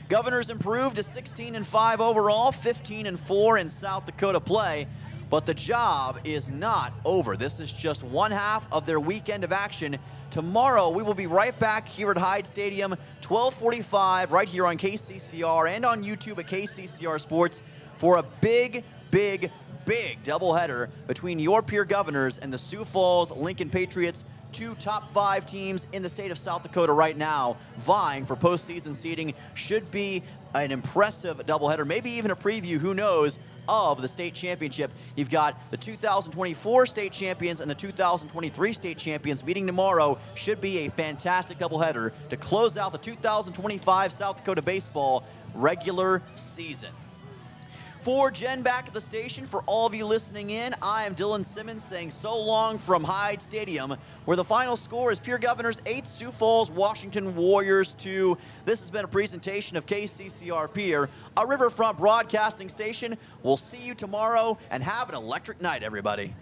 Governors improved to 16-5 overall, 15-4 in South Dakota play. But the job is not over. This is just one half of their weekend of action. Tomorrow, we will be right back here at Hyde Stadium, 12:45, right here on KCCR and on YouTube at KCCR Sports for a big doubleheader between your Pierre Governors and the Sioux Falls Lincoln Patriots, 2 top 5 teams in the state of South Dakota right now, vying for postseason seeding. Should be an impressive doubleheader, maybe even a preview, who knows, of the state championship. You've got the 2024 state champions and the 2023 state champions meeting tomorrow. Should be a fantastic doubleheader to close out the 2025 South Dakota baseball regular season. For Jen back at the station, for all of you listening in, I am Dylan Simmons saying so long from Hyde Stadium, where the final score is Pierre Governors 8, Sioux Falls Washington Warriors 2. This has been a presentation of KCCR Pierre, a Riverfront broadcasting station. We'll see you tomorrow, and have an electric night, everybody.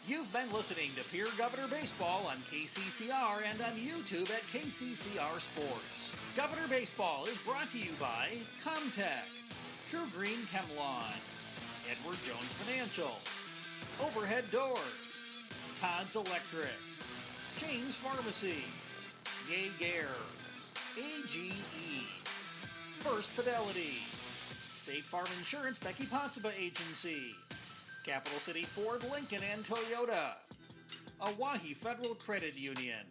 You've been listening to Pierre Governor Baseball on KCCR and on YouTube at KCCR Sports. Governor Baseball is brought to you by Comtech, True Green Chemlawn, Edward Jones Financial, Overhead Doors, Todd's Electric, James Pharmacy, Jaeger, AGE, First Fidelity, State Farm Insurance Becky Pottsba Agency, Capital City Ford, Lincoln, and Toyota. Oahe Federal Credit Union.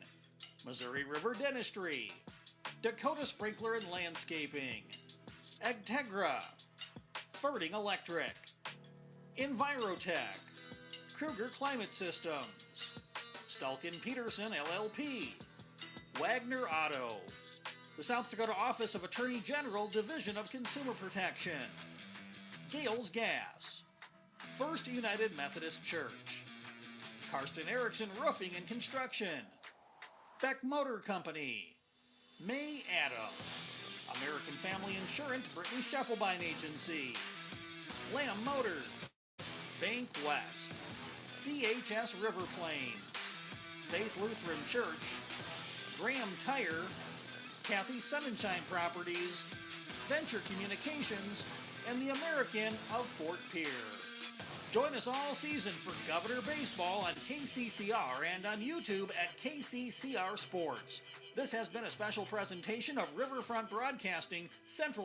Missouri River Dentistry. Dakota Sprinkler and Landscaping. Agtegra. Ferding Electric. Envirotech. Kruger Climate Systems. Stalkin Peterson LLP. Wagner Auto. The South Dakota Office of Attorney General, Division of Consumer Protection. Gales Gas. First United Methodist Church. Karsten Erickson Roofing and Construction. Beck Motor Company. May Adams. American Family Insurance, Brittany Scheffelbein Agency. Lamb Motors. Bank West. CHS River Plains. Faith Lutheran Church. Graham Tire. Kathy Sonnenschein Properties. Venture Communications. And the American of Fort Pierre. Join us all season for Governor Baseball on KCCR and on YouTube at KCCR Sports. This has been a special presentation of Riverfront Broadcasting, Central